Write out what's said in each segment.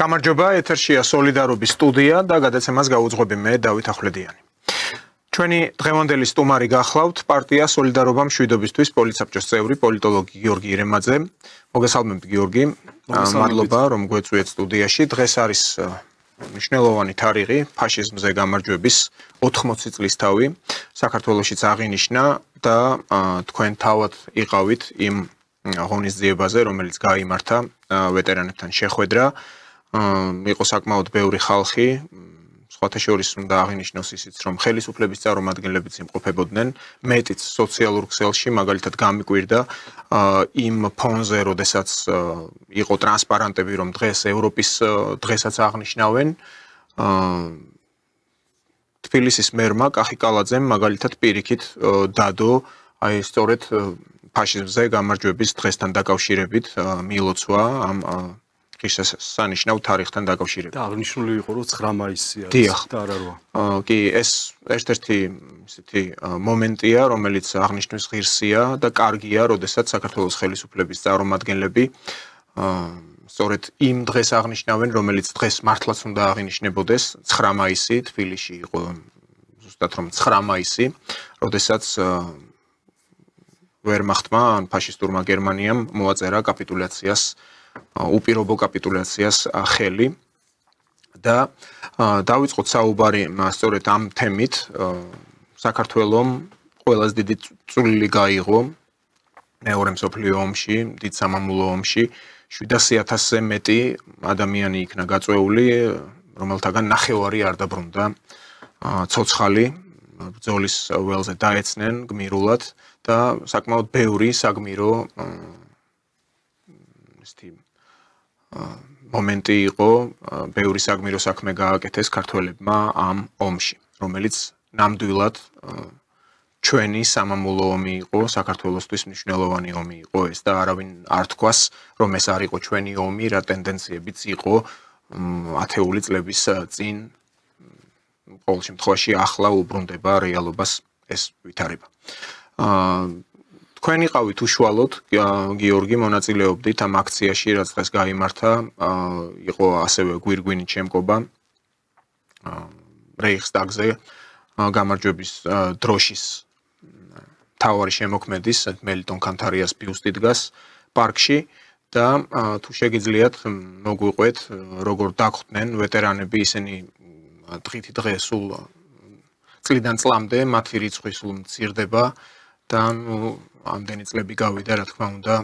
გამარჯობა, ეთერშია სოლიდარობის სტუდია და გადაცემას გაუძღვები მე დავით ახვლედიანი. ჩვენი დღევანდელი სტუმარი გახლავთ პარტია სოლიდარობა მშვიდობისთვის პოლიტსაბჭოს წევრი პოლიტოლოგი გიორგი ირემაძე. მოგესალმებით გიორგი. მადლობა რომ გვეწვიეთ სტუდიაში. დღეს არის მნიშვნელოვანი თარიღი ფაშიზმზე გამარჯვების 80 წლისთავი. საქართველოშიც აღინიშნა და თქვენ თავად იყავით იმ ღონისძიებაზე, რომელიც გაიმართა ვეტერანებთან შეხვედრა. იყო საკმაოდ ბევრი ხალხი, სხვათა შორის უნდა აღინიშნოს ისიც, რომ ხელისუფლების წარმომადგენლებიც იმყოფებოდნენ, მეტიც სოციალურ ქსელში, მაგალითად გამიკვირდა იმ ფონზე, როდესაც იყო ტრანსპარანტები, რომ დღეს ევროპის დღესაც აღნიშნავენ. თბილისის მერმა კახი კალაძემ მაგალითად პირიქით დადო, აი სწორედ ფაშიზმზე გამარჯვების დღესთან დაკავშირებით მიილოცვა ამ ღირსშესანიშნავ თარიღთან დაკავშირებით. და აღნიშნული იყო რომ 9 მაისი არის და არა 8. კი, ეს ერთ-ერთი ისეთი მომენტია, რომელიც აღნიშნვის ღირსია და კარგია, როდესაც საქართველოს ხელისუფლების წარმომადგენლები სწორედ იმ დღეს აღნიშნავენ, რომელიც დღეს მართლაც უნდა აღინიშნებოდეს 9 მაისი, თბილისში იყო ზუსტად რომ 9 მაისი, როდესაც ვერმახტმა ან ფაშისტურმა გერმანიამ მოაწერა კაპიტულაციას უპირობო კაპიტულაციას ხელი და დავიწყოთ საუბარი სწორედ ამ თემით საქართველოს ყველაზე დიდი წვლილი გაიღო მეორე მსოფლიო ომში, დიდ სამამულო ომში 700,000-ზე მეტი ადამიანი იქნა გაწვეული, რომელთაგან ნახევარი არ დაბრუნდა ცოცხალი, ბრძოლის ველზე დაეცნენ გმირულად და საკმაოდ ბევრი საგმირო მომენტი იყო, ბევრი საგმირო საქმე გააკეთეს ქართველებმა ამ ომში, რომელიც ნამდვილად ჩვენი სამამულო ომი იყო, საქართველოსთვის მნიშვნელოვანი ომი იყო ეს და არავინ არ თქვას, რომ ეს არ იყო ჩვენი ომი, რა ტენდენციებიც იყო ათეული წლების წინ, ყოველ შემთხვევაში ახლა უბრუნდება რეალობას ეს ვითარება. თქვენ იყავით უშუალოდ გიორგი მონაწილეობდით ამ აქციაში, რაც დღეს გაიმართა, იყო ასევე გვირგვინით შემკობა რეიხსტაგზე გამარჯვების დროშის მთავარი შემოქმედის მელიტონ კანთარიას ბიუსტი დგას პარკში და თუ შეგიძლიათ მოგვიყვეთ, როგორ დაგხვდნენ ვეტერანები, ისინი დღითი დღე სულ წლიდან წლამდე მათი რიცხვი სულ მცირდება და ამდენი წლები გავიდა, რა თქმა უნდა,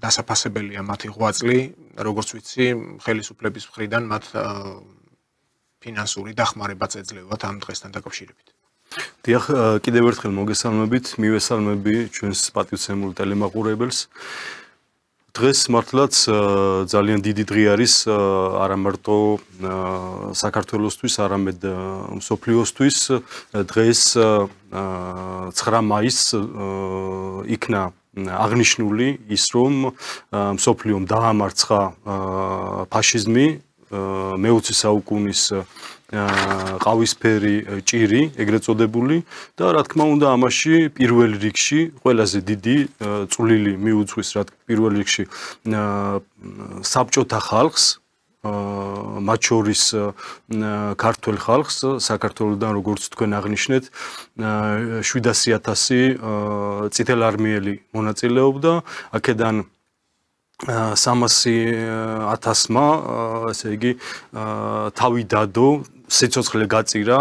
დასაფასებელია მათი ღვაწლი, როგორც ვიცი, ხელისუფლების მხრიდან მათ ფინანსური დახმარებაც ეძლევათ ამ დღესთან დაკავშირებით. დიახ, კიდევ ერთხელ მოგესალმებით, მივესალმები ჩვენს პატივცემულ ტელემაყურებელს. დღეს მართლაც ძალიან დიდი დღე არის არა მარტო საქართველოსთვის, არამედ მსოფლიოსთვის. დღეს 9 მაისს იქნა აღნიშნული ის, რომ მსოფლიომ დაამარცხა ფაშიზმი, მე-20 საუკუნის ყავისფერი ჭირი, ეგრეთ წოდებული და რა თქმა უნდა ამაში პირველ რიგში ყველაზე დიდი წვლილი მიუძღვის პირველ რიგში საბჭოთა ხალხს, მათ შორის ქართველ ხალხს, საქართველოსდან როგორც თქვენ აღნიშნეთ 700,000 წითელარმიელი მონაწილეობდა, აქედან 300,000-მა, ესე იგი, თავი დადო, სიცოცხლე გაწირა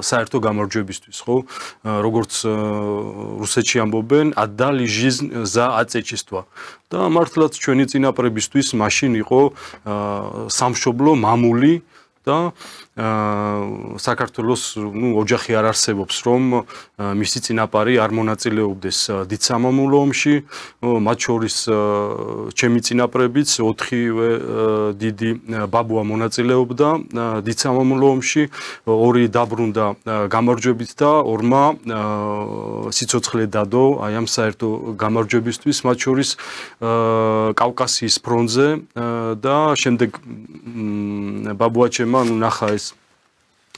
საერთო გამარჯვებისთვის, ხო? როგორც რუსეთში ამბობენ, отдали жизнь за отечество. და მართლაც ჩვენი წინაპრებისთვის მაშინ იყო სამშობლო მამული და საქართველოს ოჯახი არ არსებობს, რომ მისი წინაპარი არ მონაწილეობდეს დიდ სამამულო ომში, მათ შორის ჩემი წინაპრებიც 4-ვე დიდი ბაბუა მონაწილეობდა დიდ სამამულო ომში, 2 დაბრუნდა გამარჯვებით და 2-მა სიცოცხლე დადო აი ამ საერთო გამარჯვებისთვის, მათ შორის კავკასიის ფრონტზე და შემდეგ ბაბუაჩემ ნახა ეს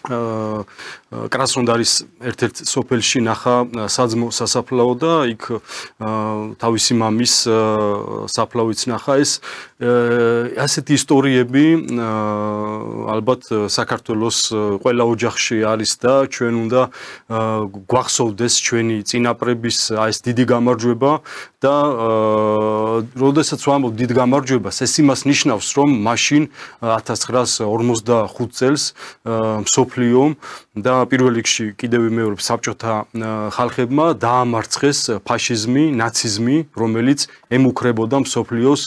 კრასნოდარის ერთ-ერთ სოფელში ნახა საძმო სასაფლაო და იქ თავისი მამის საფლავიც ნახა. ეს ასეთი ისტორიები ალბათ საქართველოს ყველა ოჯახში არის და ჩვენ უნდა გვახსოვდეს ჩვენი წინაპრების ეს დიდი გამარჯვება და როდესაც ვამბობ დიდ გამარჯვებას, ეს იმას ნიშნავს, რომ მაშინ 1945 წელს მსოფლიომ და პირველ რიგში კიდევ მეორე საბჭოთა ხალხებმა დაამარცხეს ფაშიზმი, ნაციზმი, რომელიც ემუქრებოდა მსოფლიოს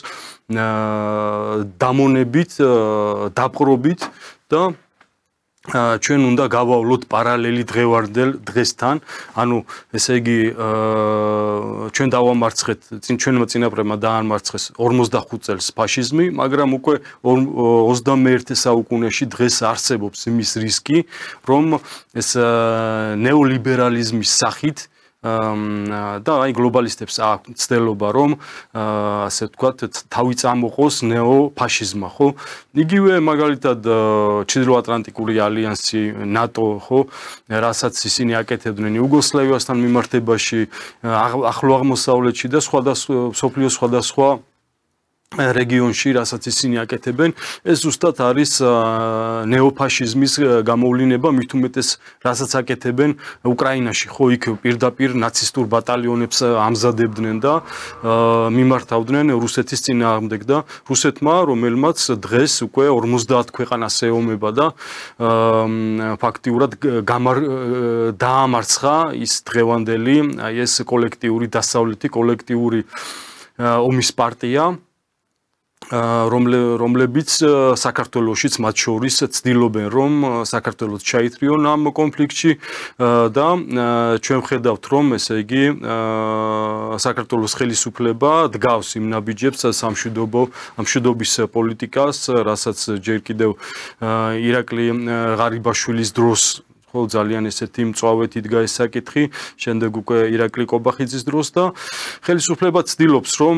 დამონებით, დაპყრობით და ჩვენ უნდა გავავლოთ პარალელი დღევანდელ დღესთან, ანუ ესე იგი ჩვენ დავამარცხეთ, ჩვენმა წინაპრებმა დაამარცხეს 45 წელს ფაშიზმი, მაგრამ უკვე 21 საუკუნეში დღეს არსებობს იმის რისკი, რომ ეს ნეოლიბერალიზმის სახით და აი გლობალისტებს აქვს ცდელობა რომ ასე ვთქვათ თავი წამოყოს ნეოფაშიზმა, ხო? იგივე მაგალითად ჩრდილოატლანტიკური ალიანსი, ნატო, ხო, რასაც ისინი აკეთებდნენ იუგოსლავიასთან მიმართებაში, ახლო აღმოსავლეთში და მსოფლიოს სხვადასხვა რეგიონში, რასაც ისინი აკეთებენ, ეს ზუსტად არის ნეოფაშიზმის გამოვლინება, მით უმეტეს რასაც აკეთებენ უკრაინაში, ხო, იქ პირდაპირ ნაცისტურ ბატალიონებს ამზადებდნენ და მიმართავდნენ რუსეთის წინააღმდეგ და რუსეთმა, რომელმაც დღეს უკვე 50 ქვეყანას ეომება და ფაქტიურად დაამარცხა ის დღევანდელი, აი ეს კოლექტიური დასავლეთი, კოლექტიური ომის პარტია, რომლებიც საქართველოშიც მათ შორის ცდილობენ რომ საქართველოს ჩაითრიონ ამ კონფლიქტში და ჩვენ ვხედავთ რომ ესე იგი საქართველოს ხელისუფლება დგავს იმ ნაბიჯებს სამშვიდობის პოლიტიკას, რასაც ჯერ კიდევ ირაკლი ღარიბაშვილის დროს ხო ძალიან ესეთი მწვავედ იდგა ეს საკითხი, შემდეგ უკვე ირაკლი კობახიძის დროს და ხელისუფლება ცდილობს რომ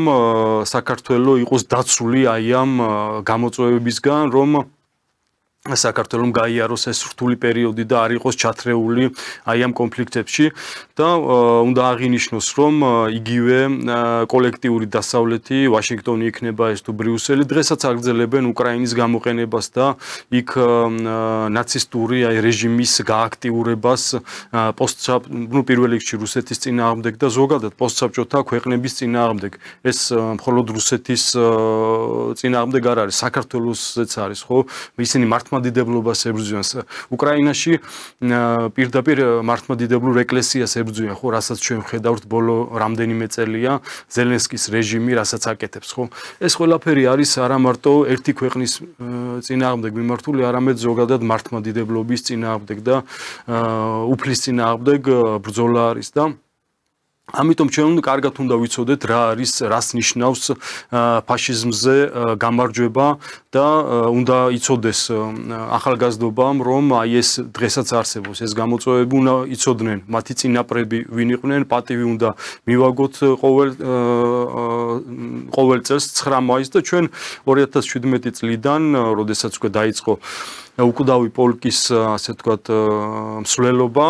საქართველო იყოს დაცული აი ამ გამოწვევებისგან, რომ საქართველოს გაიაროს ეს რთული პერიოდი და არ იყოს ჩათრეული აი ამ კონფლიქტებში და უნდა აღინიშნოს რომ იგივე კოლექტიური დასავლეთი, ვაშინგტონი იქნება ეს თუ ბრიუსელი, დღესაც აგრძელებენ უკრაინის გამოყენებას და იქ ნაცისტური აი რეჟიმის გააქტიურებას პირველ რიგში რუსეთის წინააღმდეგ და ზოგადად პოსტსაბჭოთა ქვეყნების წინააღმდეგ. ეს მხოლოდ რუსეთის წინააღმდეგ არ არის, საქართველოსაც არის, ხო? ისინი მართლმადიდებლობას ებრძვიან უკრაინაში, პირდაპირ მართლმადიდებლურ ეკლესიას ებრძვიან, ხო, რასაც ჩვენ ვხედავთ ბოლო რამდენიმე წელია ზელენსკის რეჟიმი, რასაც აკეთებს, ხო? ეს ყველაფერი არის არა მარტო ერთი ქვეყნის წინააღმდეგ მიმართული, არამედ ზოგადად მართლმადიდებლობის წინააღმდეგ და უფლის წინააღმდეგ ბრძოლა არის და ამიტომ ჩვენ კარგად უნდა ვიცოდეთ რა არის, რას ნიშნავს ფაშიზმზე გამარჯვება და უნდა იცოდეს ახალგაზრდობამ, რომ აი ეს დღესაც არსებობს, ეს გამოწვევები უნდა იცოდნენ მათი წინაპრები ვინ იყვნენ, პატივი უნდა მივაგოთ ყოველ წელს 9 მაისს და ჩვენ 2017 წლიდან, როდესაც უკვე დაიწყო უკვდავი პოლკის ასე ვთქვათ მსვლელობა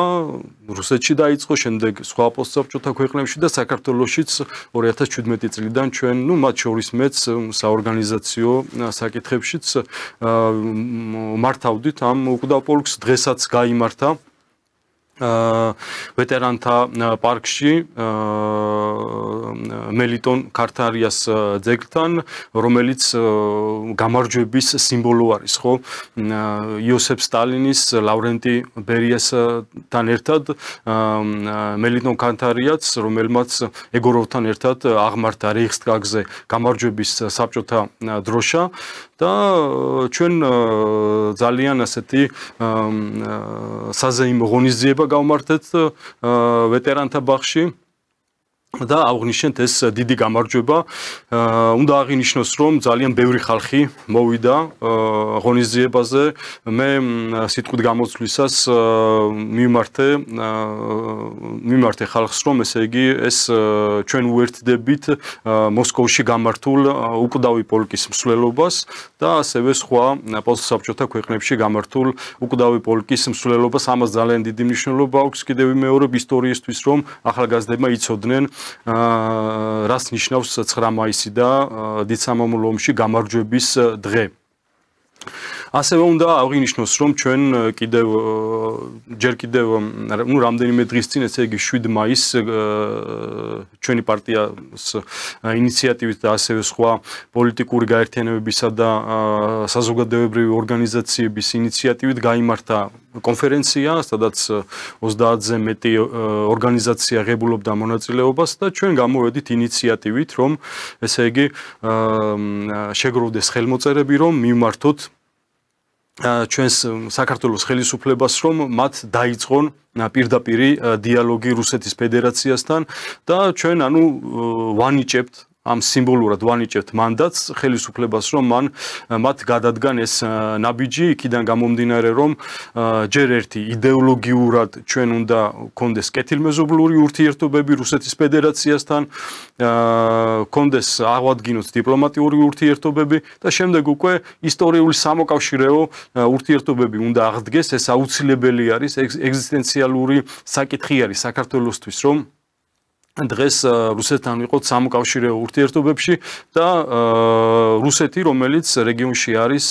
რუსეთში დაიწყო, შემდეგ სხვა პოსტსაბჭოთა ქვეყნებში და საქართველოშიც 2017 წლიდან ჩვენ, მათ შორის მეც საორგანიზაციო საკითხებშიც მართავდით ამ უკვდავ პოლკს, დღესაც გაიმართა ვეტერანთა პარკში მელიტონ ქართარიას ძეგლთან, რომელიც გამარჯვების სიმბოლო არის, ხო? იოსებ სტალინის, ლავრენტი ბერიასთან ერთად მელიტონ ქართარიაც, რომელმაც ეგოროვთან ერთად აღმართა რეიხსტაგზე გამარჯვების საბჭოთა დროშა და ჩვენ ძალიან ასეთი საზეიმო ღონისძიება გავმართეთ ვეტერანთა ბაღში და აღნიშნეთ ეს დიდი გამარჯვება. უნდა აღინიშნოს, რომ ძალიან ბევრი ხალხი მოვიდა ღონისძიებაზე. მე სიტყვით გამოცვლისას მიმართე ხალხს, რომ ესე იგი ეს ჩვენ უერთდებით მოსკოვში გამართულ უკვდავი პოლკის მსვლელობას და ასევე სხვა პოსტსაბჭოთა ქვეყნებში გამართულ უკვდავი პოლკის მსვლელობას. ამას ძალიან დიდი მნიშვნელობა აქვს. კიდევ ვიმეორებ ისტორიისთვის, რომ ახალგაზრდებმა იცოდნენ რას ნიშნავს 9 მაისი და დიდ სამამულო ომში გამარჯვების დღე. ასევე უნდა აღინიშნოს, რომ ჩვენ ჯერ კიდევ რამდენიმე დღის წინ, ესე იგი 7 მაისს ჩვენი პარტიას ინიციატივით და ასევე სხვა პოლიტიკური გაერთიანებებისა და საზოგადოებრივი ორგანიზაციების ინიციატივით გაიმართა კონფერენცია, სადაც 30-ზე მეტი ორგანიზაცია ღებულობდა მონაწილეობას და ჩვენ გამოვედით ინიციატივით, რომ ესე იგი შეგროვდეს ხელმოწერები, რომ მიმართოთ ჩვენს საქართველოს ხელისუფლებას, რომ მათ დაიწყონ პირდაპირი დიალოგი რუსეთის ფედერაციასთან და ჩვენ ვანიჭებთ ამ სიმბოლურად ვანიჭებთ მანდატს ხელისუფლებას, რომ მათ გადადგან ეს ნაბიჯი, იქიდან გამომდინარე, რომ ჯერ ერთი იდეოლოგიურად ჩვენ უნდა გქონდეს კეთილმეზობლური ურთიერთობები რუსეთის ფედერაციასთან, გქონდეს აღვადგინოთ დიპლომატიური ურთიერთობები და შემდეგ უკვე ისტორიული სამოკავშირეო ურთიერთობები უნდა აღდგეს. ეს აუცილებელი არის, ეგზისტენციალური საკითხი არის საქართველოსთვის, რომ დღეს რუსეთთან ვიყოთ სამოკავშირეო ურთიერთობებში და რუსეთი, რომელიც რეგიონში არის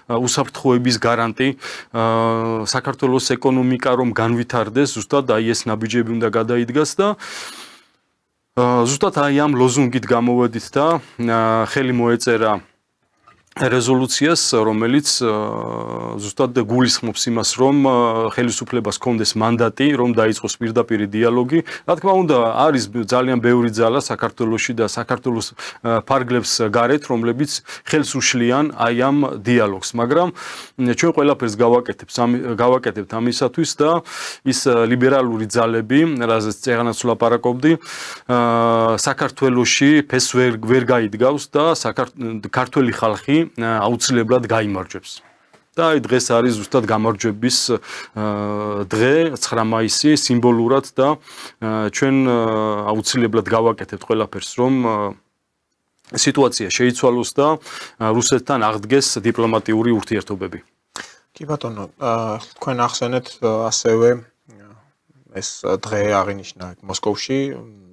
უსაფრთხოების გარანტი, საქართველოს ეკონომიკა რომ განვითარდეს, ზუსტად აი ეს ნაბიჯები უნდა გადაიდგას და ზუსტად აი ამ ლოზუნგით გამოვედით და ხელი მოეწერა რეზოლუციას, რომელიც ზუსტად გულისხმობს იმას, რომ ხელისუფლებას ჰქონდეს მანდატი, რომ დაიწყოს პირდაპირი დიალოგი. რა თქმა უნდა, არის ძალიან ბევრი ძალა საქართველოში და საქართველოს ფარგლებს გარეთ, რომლებიც ხელს უშლიან აი ამ დიალოგს, მაგრამ ჩვენ ყველაფერს გავაკეთებთ ამისათვის და ის ლიბერალური ძალები, რაზეც წეგანაც ვლაპარაკობდი, საქართველოში ფესს ვერ გაიდგავს და ქართველი ხალხი აუცილებლად გაიმარჯვებს. და აი დღეს არის ზუსტად გამარჯვების დღე, 9 მაისი სიმბოლურად და ჩვენ აუცილებლად გავაკეთებთ ყველაფერს, რომ სიტუაცია შეიცვალოს და რუსეთთან აღდგეს დიპლომატიური ურთიერთობები. კი ბატონო, თქვენ ახსენეთ ასევე ეს დღე აღინიშნა მოსკოვში,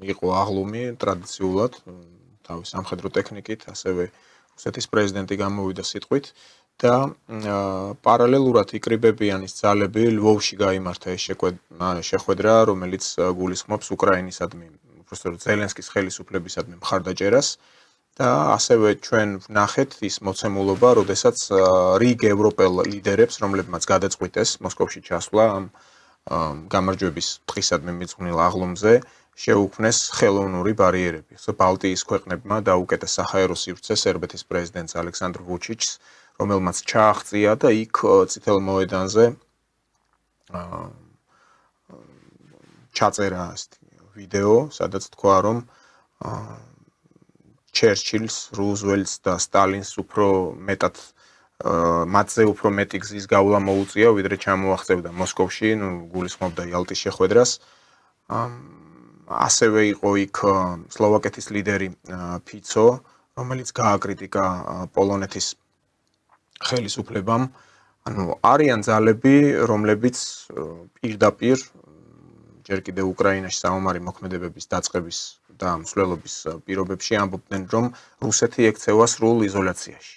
იყო აღლუმი ტრადიციულად თავის სამხედრო ტექნიკით, ასევე რუსეთის პრეზიდენტი გამოვიდა სიტყვით და პარალელურად იკრიბებიანის ძალები ლვოვში გაიმართა ეს შეხვედრა, რომელიც გულისხმობს უკრაინისადმი, უბრალოდ ზელენსკის ხელისუფლებისადმი მხარდაჭერას და ასევე ჩვენ ვნახეთ ის მოცემულობა, როდესაც რიგ ევროპელ ლიდერებს, რომლებმაც გადაწყვიტეს მოსკოვში ჩასვლა ამ გამარჯვების დღისადმი მიძღვნილ აღლუმზე, შეუქმნეს ხელოვნური ბარიერები. ბალტიის ქვეყნებმა დაუკეტეს საჰაერო სივრცე სერბეთის პრეზიდენტს ალექსანდრ ვუჩიჩს, რომელმაც ჩააღწია და იქ წითელ მოედანზე ჩაწერა ვიდეო, სადაც თქვა, რომ ჩერჩილს, რუზველტს და სტალინს მათზე უფრო მეტი გზის გავლა მოუწია, ვიდრე ჩამოაღწევდა მოსკოვში, გულისხმობდა იალტის შეხვედრას. ასევე იყო იქ სლოვაკეთის ლიდერი ფიცო, რომელიც გააკრიტიკა პოლონეთის ხელისუფლებამ. არიან ძალები, რომლებიც პირდაპირ ჯერ კიდევ უკრაინაში საომარი მოქმედებების დაწყების და მსვლელობის პირობებში ამბობდნენ, რომ რუსეთი ექცევა სრულ იზოლაციაში.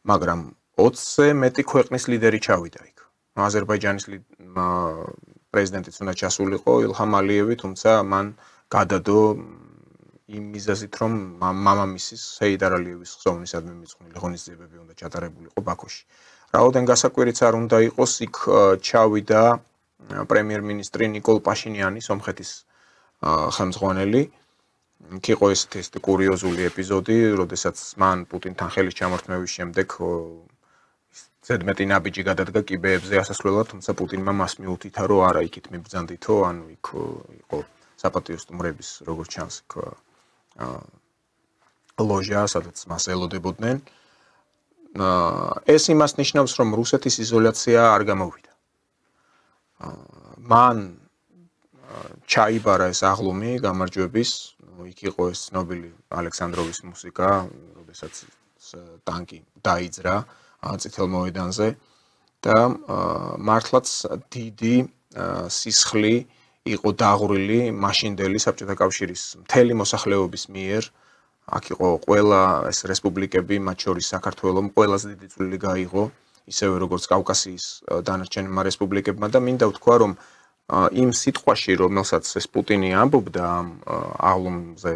მაგრამ 20-ზე მეტი ქვეყნის ლიდერი ჩავიდა იქ. აზერბაიჯანის პრეზიდენტიც უნდა ჩასულიყო ილჰამ ალიევი, თუმცა მან გადადო იმ მიზეზით, რომ მამამისის სეიდარ ალიევის ხსოვნისადმი მიძღვნილი ღონისძიებები უნდა ჩატარებულიყო ბაქოში. რაოდენ გასაკვირიც არ უნდა იყოს, იქ ჩავიდა პრემიერ-მინისტრი ნიკოლ პაშინიანი, სომხეთის ხელმძღვანელი. იქ იყო ესეთი კურიოზული ეპიზოდი, როდესაც მან პუტინთან ხელის ჩამორთმევის შემდეგ ზედმეტი ნაბიჯი გადადგა კიბეებზე ასასვლელად, თუმცა პუტინმა მას მიუთითა, რომ არა, იქით მიბრძანდითო, იქ იყო საპატიო სტუმრების როგორც ჩანს ლოჟა, სადაც მას ელოდებოდნენ. ეს იმას ნიშნავს, რომ რუსეთის იზოლაცია არ გამოვიდა. მან ჩაიბარა ეს აღლუმი გამარჯვების, იქ იყო ეს ცნობილი ალექსანდროვის მუსიკა, როდესაც ტანკი დაიძრა წითელ მოედანზე და მართლაც დიდი სისხლი იყო დაღვრილი მაშინდელი საბჭოთა კავშირის მთელი მოსახლეობის მიერ. აქ იყო ყველა ეს რესპუბლიკები, მათ შორის საქართველოს ყველაზე დიდი წვლილი გაიღო, ისევე როგორც კავკასიის დანარჩენმა რესპუბლიკებმა და მინდა ვთქვა, რომ იმ სიტყვაში, რომელსაც ეს პუტინი ამბობდა ამ აღლუმზე,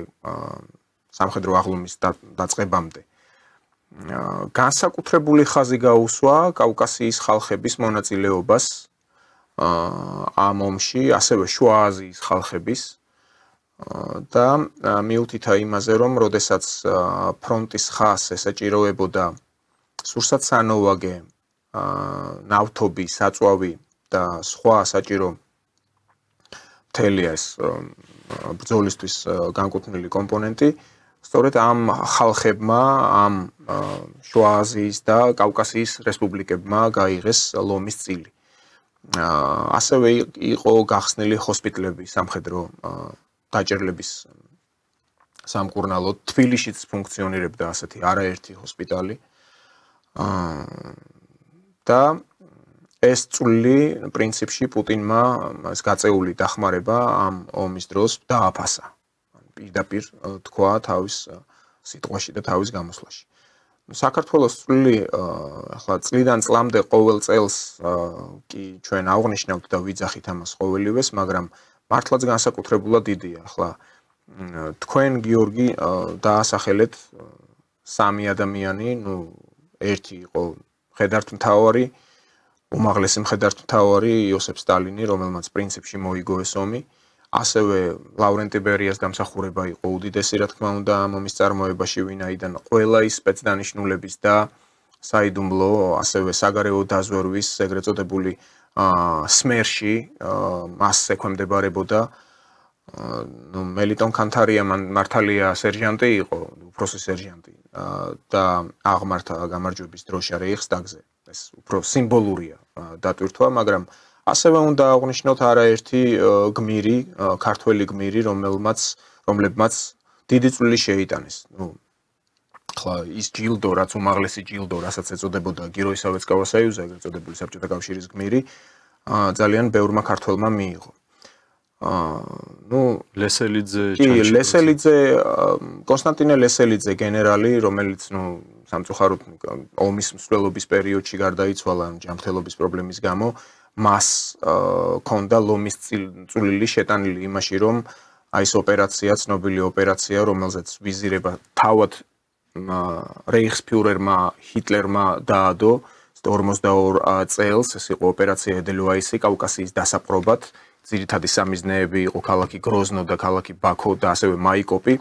სამხედრო აღლუმის დაწყებამდე, განსაკუთრებული ხაზი გაუსვა კავკასიის ხალხების მონაწილეობას ამ ომში, ასევე შუა აზიის ხალხების და მიუთითა იმაზე, რომ როდესაც ფრონტის ხაზს ესაჭიროებოდა სურსათ-სანოვაგე, ნავთობი, საწვავი და სხვა საჭირო მთელი ეს ბრძოლისთვის განკუთვნილი კომპონენტი, სწორედ ამ ხალხებმა, ამ შუა აზიის და კავკასიის რესპუბლიკებმა გაიღეს ლომის წილი. ასევე იყო გახსნილი ჰოსპიტლები სამხედრო დაჭერლების სამკურნალოდ. თბილისშიც ფუნქციონირებდა ასეთი არაერთი ჰოსპიტალი. და ეს წვლილი პრინციპში პუტინმა ეს გაწეული დახმარება ამ ომის დროს დააფასა. პირდაპირ თქვა თავის სიტყვაში და თავის გამოსვლაში. საქართველოს წვლილი ახლა წლიდან წლამდე ყოველ წელს კი ჩვენ აღვნიშნავთ და ვიძახით ამას ყოველივეს, მაგრამ მართლაც განსაკუთრებულად დიდია. ახლა თქვენ გიორგი დაასახელეთ სამი ადამიანი, ერთი იყო მხედართმთავარი, უმაღლესი მხედართმთავარი იოსებ სტალინი, რომელმაც პრინციპში მოიგო ეს ომი. ასევე ლავრენტი ბერიას დამსახურება იყო უდიდესი, რა თქმა უნდა, ამ ომის წარმოებაში, ვინაიდან ყველა ის სპეცდანიშნულების და საიდუმლო, ასევე საგარეო დაზვერვის, ეგრეთ წოდებული სმერში მას ექვემდებარებოდა. მელიტონ კანთარია მართალია სერჟანტი იყო, უფროსი სერჟანტი და აღმართა გამარჯვების დროშა რეიხსტაგზე. ეს უფრო სიმბოლურია დატვირთვა, მაგრამ ასევე უნდა აღვნიშნოთ არაერთი გმირი, ქართველი გმირი, რომლებმაც დიდი წვლილი შეიტანეს. ახლა ის ჯილდო, რაც უმაღლესი ჯილდო, რასაც ეწოდებოდა გეროი სოვეტსკого союза, ეგრეთ წოდებული საბჭოთა კავშირის გმირი, ძალიან ბევრმა ქართველმა მიიღო. ლესელიძე, კონსტანტინე ლესელიძე გენერალი, რომელიც სამწუხაროდ ომის მსვლელობის პერიოდში გარდაიცვალა ჯანმრთელობის პრობლემის გამო, მას ქონდა ლომის წვლილი შეტანილი იმაში, რომ აი ეს ოპერაცია, ცნობილი ოპერაცია, რომელზეც ვიზირება თავად რეიხსფიურერმა ჰიტლერმა დაადო 42 წელს, ეს იყო ოპერაცია ედელვაისი კავკასიის დასაპყრობად. ძირითადი სამიზნეები იყო ქალაქი გროზნო და ქალაქი ბაქო და ასევე მაიკოპი.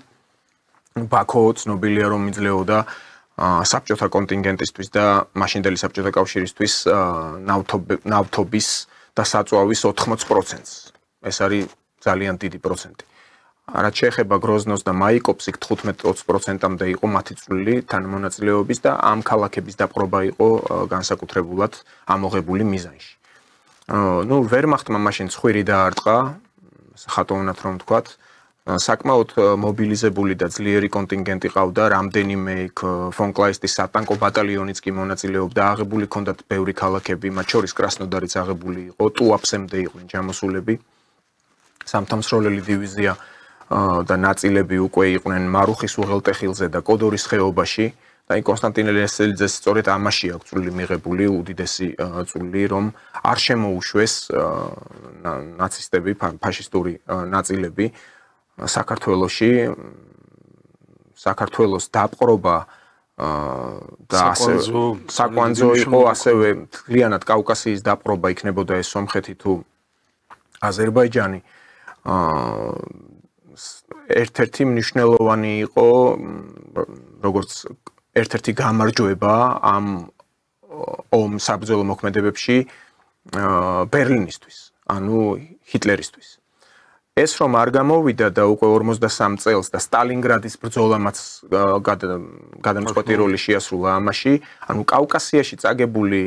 ბაქო ცნობილია, რომ იძლეოდა საბჭოთა კონტინგენტისთვის და მაშინდელი საბჭოთა კავშირისთვის ნავთობის და საწვავის 80%-ს. ეს არის ძალიან დიდი პროცენტი. რაც შეეხება გროზნოს და მაიკოპს, იქ 15-20%-მდე იყო მათი წვლილი თანამონაწილეობის და ამ ქალაქების დაპყრობა იყო განსაკუთრებულად ამოღებული მიზანში. ვერმახტმა მაშინ ცხვირი დაარტყა, ხატოვნად რომ ვთქვათ, საკმაოდ მობილიზებული და ძლიერი კონტინგენტი ყავდა, რამდენიმე იქ ფონ კლაისტის სატანკო ბატალიონიც კი მონაწილეობდა, აღებული ჰქონდათ ბევრი ქალაქები, მათ შორის კრასნოდარიც აღებული იყო, ტუაფსემდე იყვნენ ჩამოსულები. სამთამსროლელი დივიზია და ნაწილები უკვე იყვნენ მარუხის უღელტეხილზე და კოდორის ხეობაში. და კონსტანტინე ლესელიძეს სწორედ ამაში აქვს წვლილი მიღებული, უდიდესი წვლილი, რომ არ შემოუშვეს ნაცისტები, ფაშისტური ნაწილები საქართველოში, საქართველოს დაპყრობა და საკვანძო იყო, ასევე მთლიანად კავკასიის დაპყრობა იქნებოდა ეს სომხეთი თუ აზერბაიჯანი. ერთ-ერთი მნიშვნელოვანი იყო, როგორც ერთ-ერთი გამარჯვება ამ ომ საბრძოლო მოქმედებებში ბერლინისთვის, ანუ ჰიტლერისთვის. ეს რომ არ გამოვიდა და უკვე 53 წელს და სტალინგრადის ბრძოლამაც გადამწყვეტი როლი შეასრულა ამაში, ანუ კავკასიაში წაგებული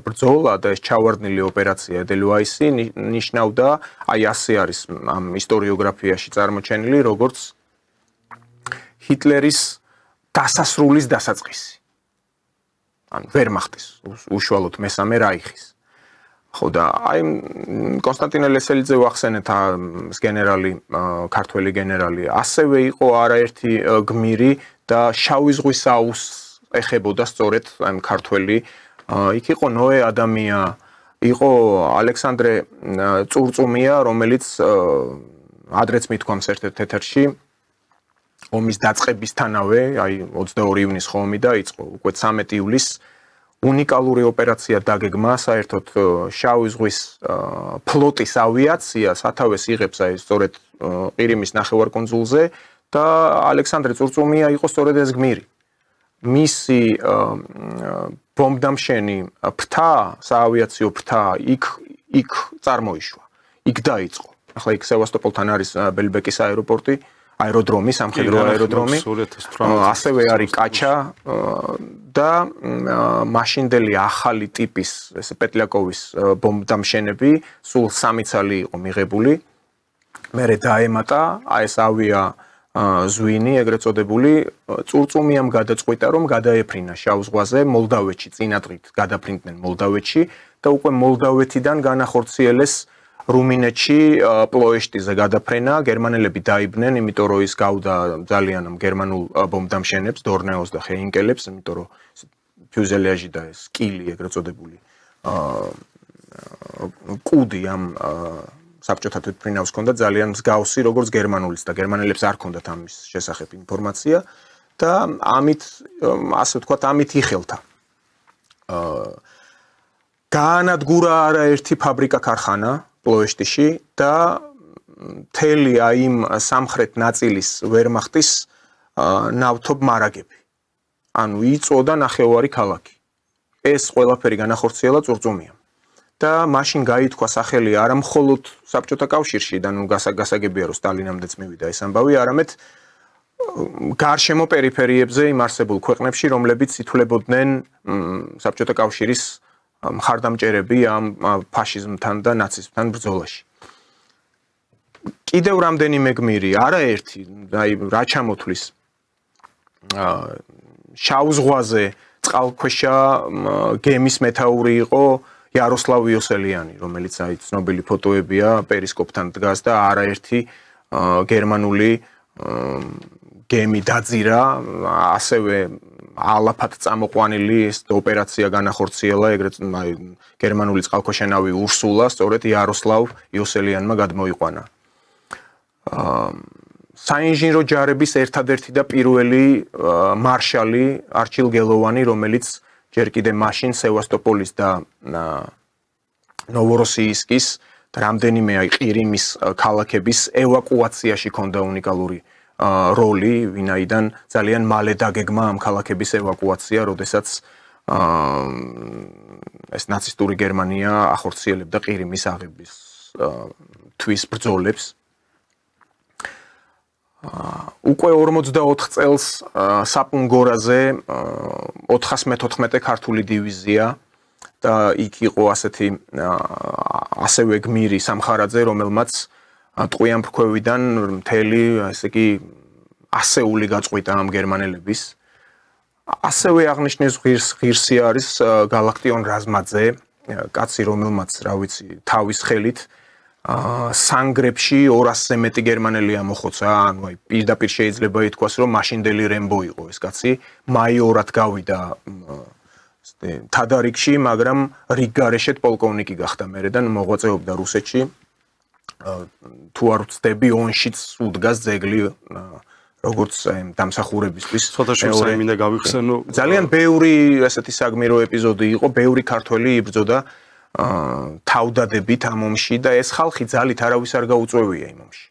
ბრძოლა და ეს ჩავარდნილი ოპერაცია ედელვაისი ნიშნავდა, აი ასე არის ამ ისტორიოგრაფიაში წარმოჩენილი, როგორც ჰიტლერის დასასრულის დასაწყისი. ანუ ვერმახტის, უშუალოდ მესამე რაიხის. ხო და აი კონსტანტინე ლესელიძე ვახსენეთ ეს გენერალი, ქართველი გენერალი, ასევე იყო არაერთი გმირი და შავი ზღვის აუზს ეხებოდა სწორედ აი ქართველი. იქ იყო ნოე ადამია, იყო ალექსანდრე წურწუმია, რომელიც ადრეც მithქვამს ერთ-ერთ ეთერში ომის დაწყებისთანავე, აი 22 ივნის ომი დაიწყო, უკვე 13 ივლისს უნიკალური ოპერაცია დაგეგმა, საერთოდ შავი ზღვის ფლოტის ავიაცია სათავეს იღებს აი სწორედ ყირიმის ნახევარკუნძულზე და ალექსანდრე წურწუმია იყო სწორედ ეს გმირი. მისი ბომბდამშენი ფრთა, საავიაციო ფრთა იქ წარმოიშვა. იქ დაიწყო. ახლა იქ სევასტოპოლთან არის ბელბეკის აეროპორტი. აეროდრომი, სამხედრო აეროდრომი, ასევე არის კაჩა და მაშინდელი ახალი ტიპის ეს პეტლიაკოვის ბომბდამშენები, სულ 3 ცალი იყო მიღებული. მერე დაემატა ეს ავია ზვინი, ეგრეთ წოდებული, წურწუმიამ გადაწყვიტა, რომ გადაეფრინა შავ ზღვაზე, მოლდავეთში, წინადღით გადაფრინდნენ მოლდავეთში და უკვე მოლდავეთიდან განახორციელეს რუმინეთში პლოეშტიზე გადაფრენა, გერმანელები დაიბნენ, იმიტომ რომ ის გავდა ძალიან გერმანულ ბომბდამშენებს, დორნეოს და ჰეინკელებს, იმიტომ რომ ფიუზელიაჟი და ეს კილი ეგრეთ წოდებული კუდი ამ საბჭოთა თვითმფრინავს ჰქონდა ძალიან მსგავსი, როგორც გერმანულის და გერმანელებს არ ჰქონდათ ამის შესახებ ინფორმაცია და ამით ასე ვთქვათ, ამით იხელთა. გაანადგურა არაერთი ფაბრიკა ქარხანა პლოეშტიში და მთელი აი იმ სამხრეთ ნაწილის ვერმახტის ნავთობ მარაგები. ანუ იწოდა ნახევარი ქალაქი. ეს ყველაფერი განახორციელა წურწუმიამ. და მაშინ გაითქვა სახელი არა მხოლოდ საბჭოთა კავშირში და ნუ გასაგებია რომ სტალინამდეც მივიდა ეს ამბავი, არამედ გარშემო პერიფერიებზე იმ არსებულ ქვეყნებში, რომლებიც ითვლებოდნენ საბჭოთა კავშირის მხარდამჭერები ამ ფაშიზმთან და ნაციზმთან ბრძოლაში. კიდევ რამდენიმე გმირი, არაერთი, აი რა ჩამოთვლის შავ ზღვაზე წყალქვეშა გემის მეთაური იყო იაროსლავ იოსელიანი, რომელიც აი ცნობილი ფოტოებია პერისკოპთან დგას და არაერთი გერმანული გემი დაძირა, ასევე ალაფად წამოყვანილი ეს ოპერაცია განახორციელა, ეგრეთ აი გერმანული წყალქვეშა ნავი ურსულა სწორედ იაროსლავ იოსელიანმა გადმოიყვანა. საინჟინრო ჯარების ერთადერთი და პირველი მარშალი არჩილ გელოვანი, რომელიც ჯერ კიდე მაშინ სევასტოპოლის და ნოვოროსიისკის და რამდენიმე აი ყირიმის ქალაქების ევაკუაციაში ჰქონდა უნიკალური როლი, ვინაიდან ძალიან მალე დაგეგმა ამ ქალაქების ევაკუაცია, როდესაც ეს ნაცისტური გერმანია ახორციელებდა ყირიმის აღების თვის ბრძოლებს. უკვე 44 წელს საპუნგორაზე 414 ქართული დივიზია და იქ იყო ასეთი ასევე გმირი სამხარაძე, რომელმაც ტყვიან ფრქვევიდან მთელი, ესე იგი, ასეული გაწყვიტა ამ გერმანელების. ასევე აღნიშნეს ღირსი არის გალაქტიონ რაზმაძე, კაცი, რომელმაც, რა ვიცი, თავის ხელით სანგრებში 200-ზე მეტი გერმანელი ამოხოცა, ანუ აი პირდაპირ შეიძლება ითქვას, რომ მაშინდელი რემბო იყო ეს კაცი, მაიორად გავიდა თადარიგში, მაგრამ რიგგარეშეთ პოლკოვნიკი გახდა მერე და მოღვაწეობდა რუსეთში. თუ არ ვცდები, ონშიც უდგას ძეგლი როგორც დამსახურებისთვის. ცოტა შეიძლება მინდა გავიხსენო. ძალიან ბევრი ესეთი საგმირო ეპიზოდი იყო, ბევრი ქართველი იბრძოდა თავდადებით ამ ომში და ეს ხალხი ძალით არავის არ გაუწვევია იმ ომში.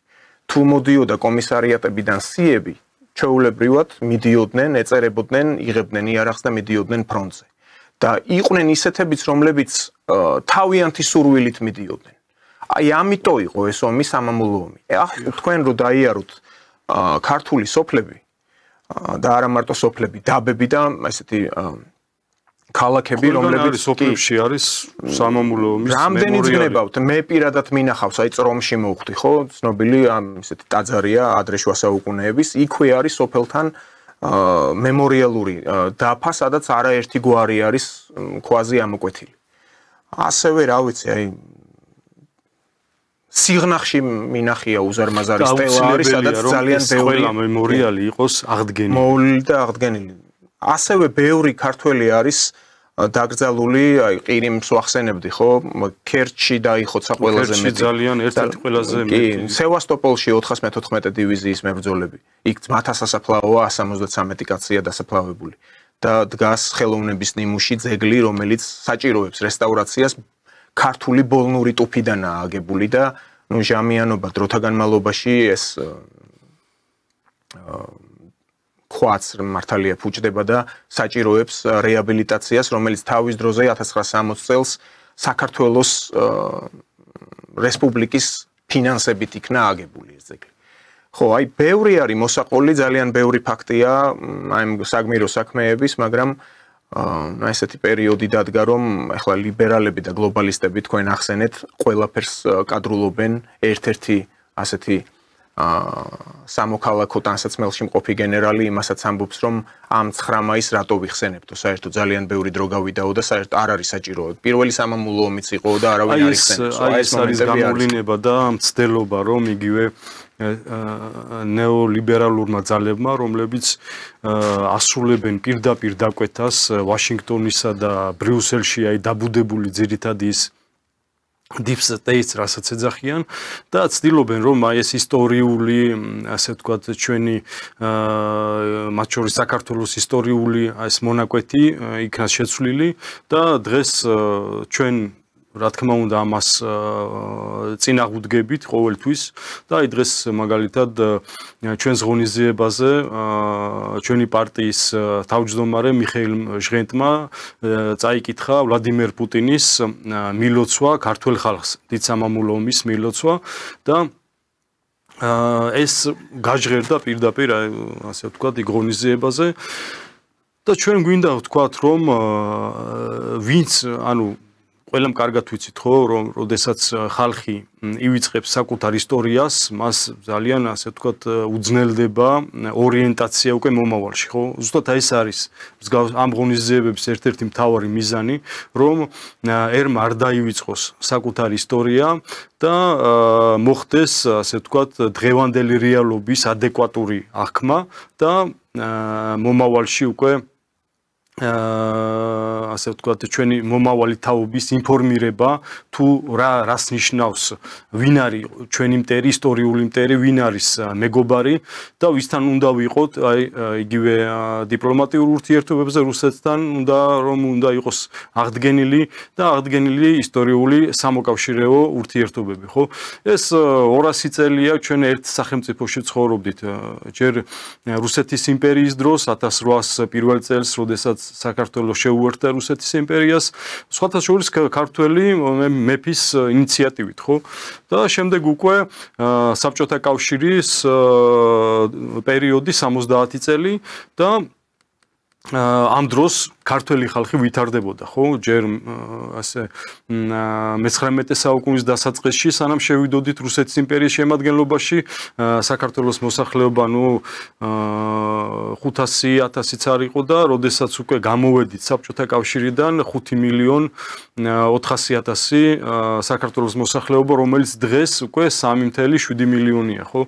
თუ მოდიოდა კომისარიატებიდან სიები, ჩვეულებრივად მიდიოდნენ, ეწერებოდნენ, იღებდნენ იარაღს და მიდიოდნენ ფრონტზე. და იყვნენ ისეთებიც, რომლებიც თავიანთი სურვილით მიდიოდნენ. აი ამიტომ იყო ეს ომი სამამულო ომი. თქვენ რო დაიაროთ ქართული სოფლები და არა მარტო სოფლები, დაბები და ესეთი ქალაქები, რომლებიც სოფლებში არის სამამულო ომის მემორიალი. რამდენი ძნებავთ? მე პირადად მინახავს, აი წრომში მოვხდი, ხო? ცნობილი ამ ესეთი ტაძარია ადრე შუა საუკუნეების, იქვე არის სოფელთან მემორიალური დაფა, სადაც არაერთი გვარი არის ქვაზე ამოკვეთილი. ასევე რა ვიცი, აი სიღნაღში მინახია უზარმაზარი სტელა არის, სადაც ძალიან ბევრი მემორიალი იყოს აღდგენილი. მოვლილი და აღდგენილი. ასევე ბევრი ქართველი არის დაკრძალული, აი ყირიმს ვახსენებდი, ხო? ქერჩში დაიხოცა ყველაზე მეტი. ძალიან ერთ-ერთი ყველაზე მეტი. სევასტოპოლში 414 დივიზიის მებრძოლები. იქ მათა სასაფლაოა 173 კაცია დასაფლავებული. და დგას ხელოვნების ნიმუში ძეგლი, რომელიც საჭიროებს რესტავრაციას. ქართული ბოლნური ტუფიდანაა აგებული და ნუ ჟამიანობა დროთა განმავლობაში ეს ქვაც მართალია ფუჭდება და საჭიროებს რეაბილიტაციას, რომელიც თავის დროზე 1960 წელს საქართველოს რესპუბლიკის ფინანსებით იქნა აგებული ეს ძეგლი. ხო, აი ბევრი არის მოსაყოლი, ძალიან ბევრი ფაქტია აი საგმირო საქმეების, მაგრამ ესეთი პერიოდი დადგა, რომ ახლა ლიბერალები და გლობალისტები თქვენ ახსენეთ, ყველაფერს კადრულობენ, ერთ-ერთი ასეთი სამოქალაქო ტანსაცმელში მყოფი გენერალი იმასაც ამბობს, რომ ამ 9 მაისს რატო ვიხსენებთო, საერთოდ ძალიან ბევრი დრო გავიდაო და საერთოდ არ არის საჭირო. პირველი სამამულო ომიც იყო და არავინ არ იხსენებს. აი ეს არის გამოვლინება და მცდელობა, რომ იგივე ნეოლიბერალურმა ძალებმა, რომლებიც ასრულებენ პირდაპირ დაკვეთას ვაშინგტონისა და ბრიუსელში აი დაბუდებული ძირითადი ის deep state რასაც ეძახიან და ცდილობენ რომ აი ეს ისტორიული ასე ვთქვათ ჩვენი მათ შორის საქართველოს ისტორიული ეს მონაკვეთი იქნას შეცვლილი და დღეს ჩვენ რა თქმა უნდა ამას წინააღმდეგებით ყოველთვის და აი დღეს მაგალითად ჩვენს ღონისძიებაზე ჩვენი პარტიის თავმჯდომარე მიხეილ ჟღენტმა წაიკითხა ვლადიმერ პუტინის მილოცვა ქართულ ხალხს დიდ სამამულო ომის მილოცვა და ეს გაჟღერდა პირდაპირ ასე ვთქვათ ღონისძიებაზე და ჩვენ გვინდა ვთქვათ რომ ვინც ანუ ყველამ კარგად ვიცით ხო რომ როდესაც ხალხი ივიწყებს საკუთარ ისტორიას მას ძალიან ასე ვთქვათ უძნელდება ორიენტაცია უკვე მომავალში ხო ზუსტად ეს არის ამ ღონისძიებების ერთ-ერთი მთავარი მიზანი რომ ერმა არ დაივიწყოს საკუთარი ისტორია და მოხდეს ასე ვთქვათ დღევანდელი რეალობის ადეკვატური აღქმა და მომავალში უკვე ასე ვთქვათ ჩვენი მომავალი თაობის ინფორმირება თუ რას ნიშნავს ვინ არის ჩვენი მტერი ისტორიული მტერი ვინ არის მეგობარი და ვისთან უნდა ვიყოთ აი იგივე დიპლომატიურ ურთიერთობებზე რუსეთთან უნდა იყოს აღდგენილი და აღდგენილი ისტორიული სამოკავშირეო ურთიერთობები ხო ეს 200 წელია ჩვენ ერთ სახელმწიფოში ცხოვრობდით ჯერ რუსეთის იმპერიის დროს 1800 პირველ წელს როდესაც საქართველოს შეუერთდა რუსეთის იმპერიას, სხვათა შორის ქართველი მეფის ინიციატივით, ხო? და შემდეგ უკვე საბჭოთა კავშირის პერიოდი 70 წელი და ამ დროს ქართველი ხალხი ვითარდებოდა, ხო? ჯერ ასე მე-19 საუკუნის დასაწყისში, სანამ შევიდოდით რუსეთის იმპერიის შემადგენლობაში, საქართველოს მოსახლეობა, ნუ 500,000-იც არ იყო და როდესაც უკვე გამოვედით საბჭოთა კავშირიდან 5,400,000 საქართველოს მოსახლეობა, რომელიც დღეს უკვე 3,7 მილიონია, ხო?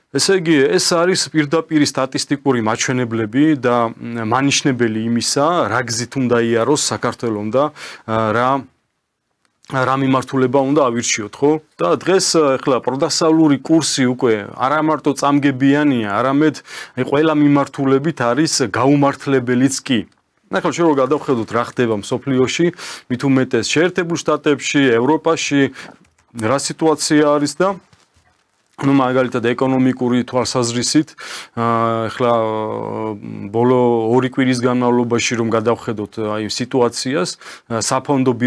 ესე იგი, ეს არის პირდაპირ სტატისტიკური მაჩვენებლები და მანიშნებელი იმისა, რა გზით უნდა იაროს საქართველოს და რა მიმართულება უნდა ავირჩიოთ, ხო? და დღეს ახლა პროდასავლური კურსი უკვე არა მარტო წამგებიანია, არამედ ყველა მიმართულებით არის გაუმართლებელიც კი. ახლა შეიძლება გადავხედოთ რა ხდება მსოფლიოში, მით უმეტეს შეერთებულ შტატებში, ევროპაში, რა სიტუაცია არის და ну მაგალითად ეკონომიკური თვალსაზრისით ახლა ბოლო 2 კვირის განმავლობაში რომ გადავხედოთ აი სიტუაციას საფონდო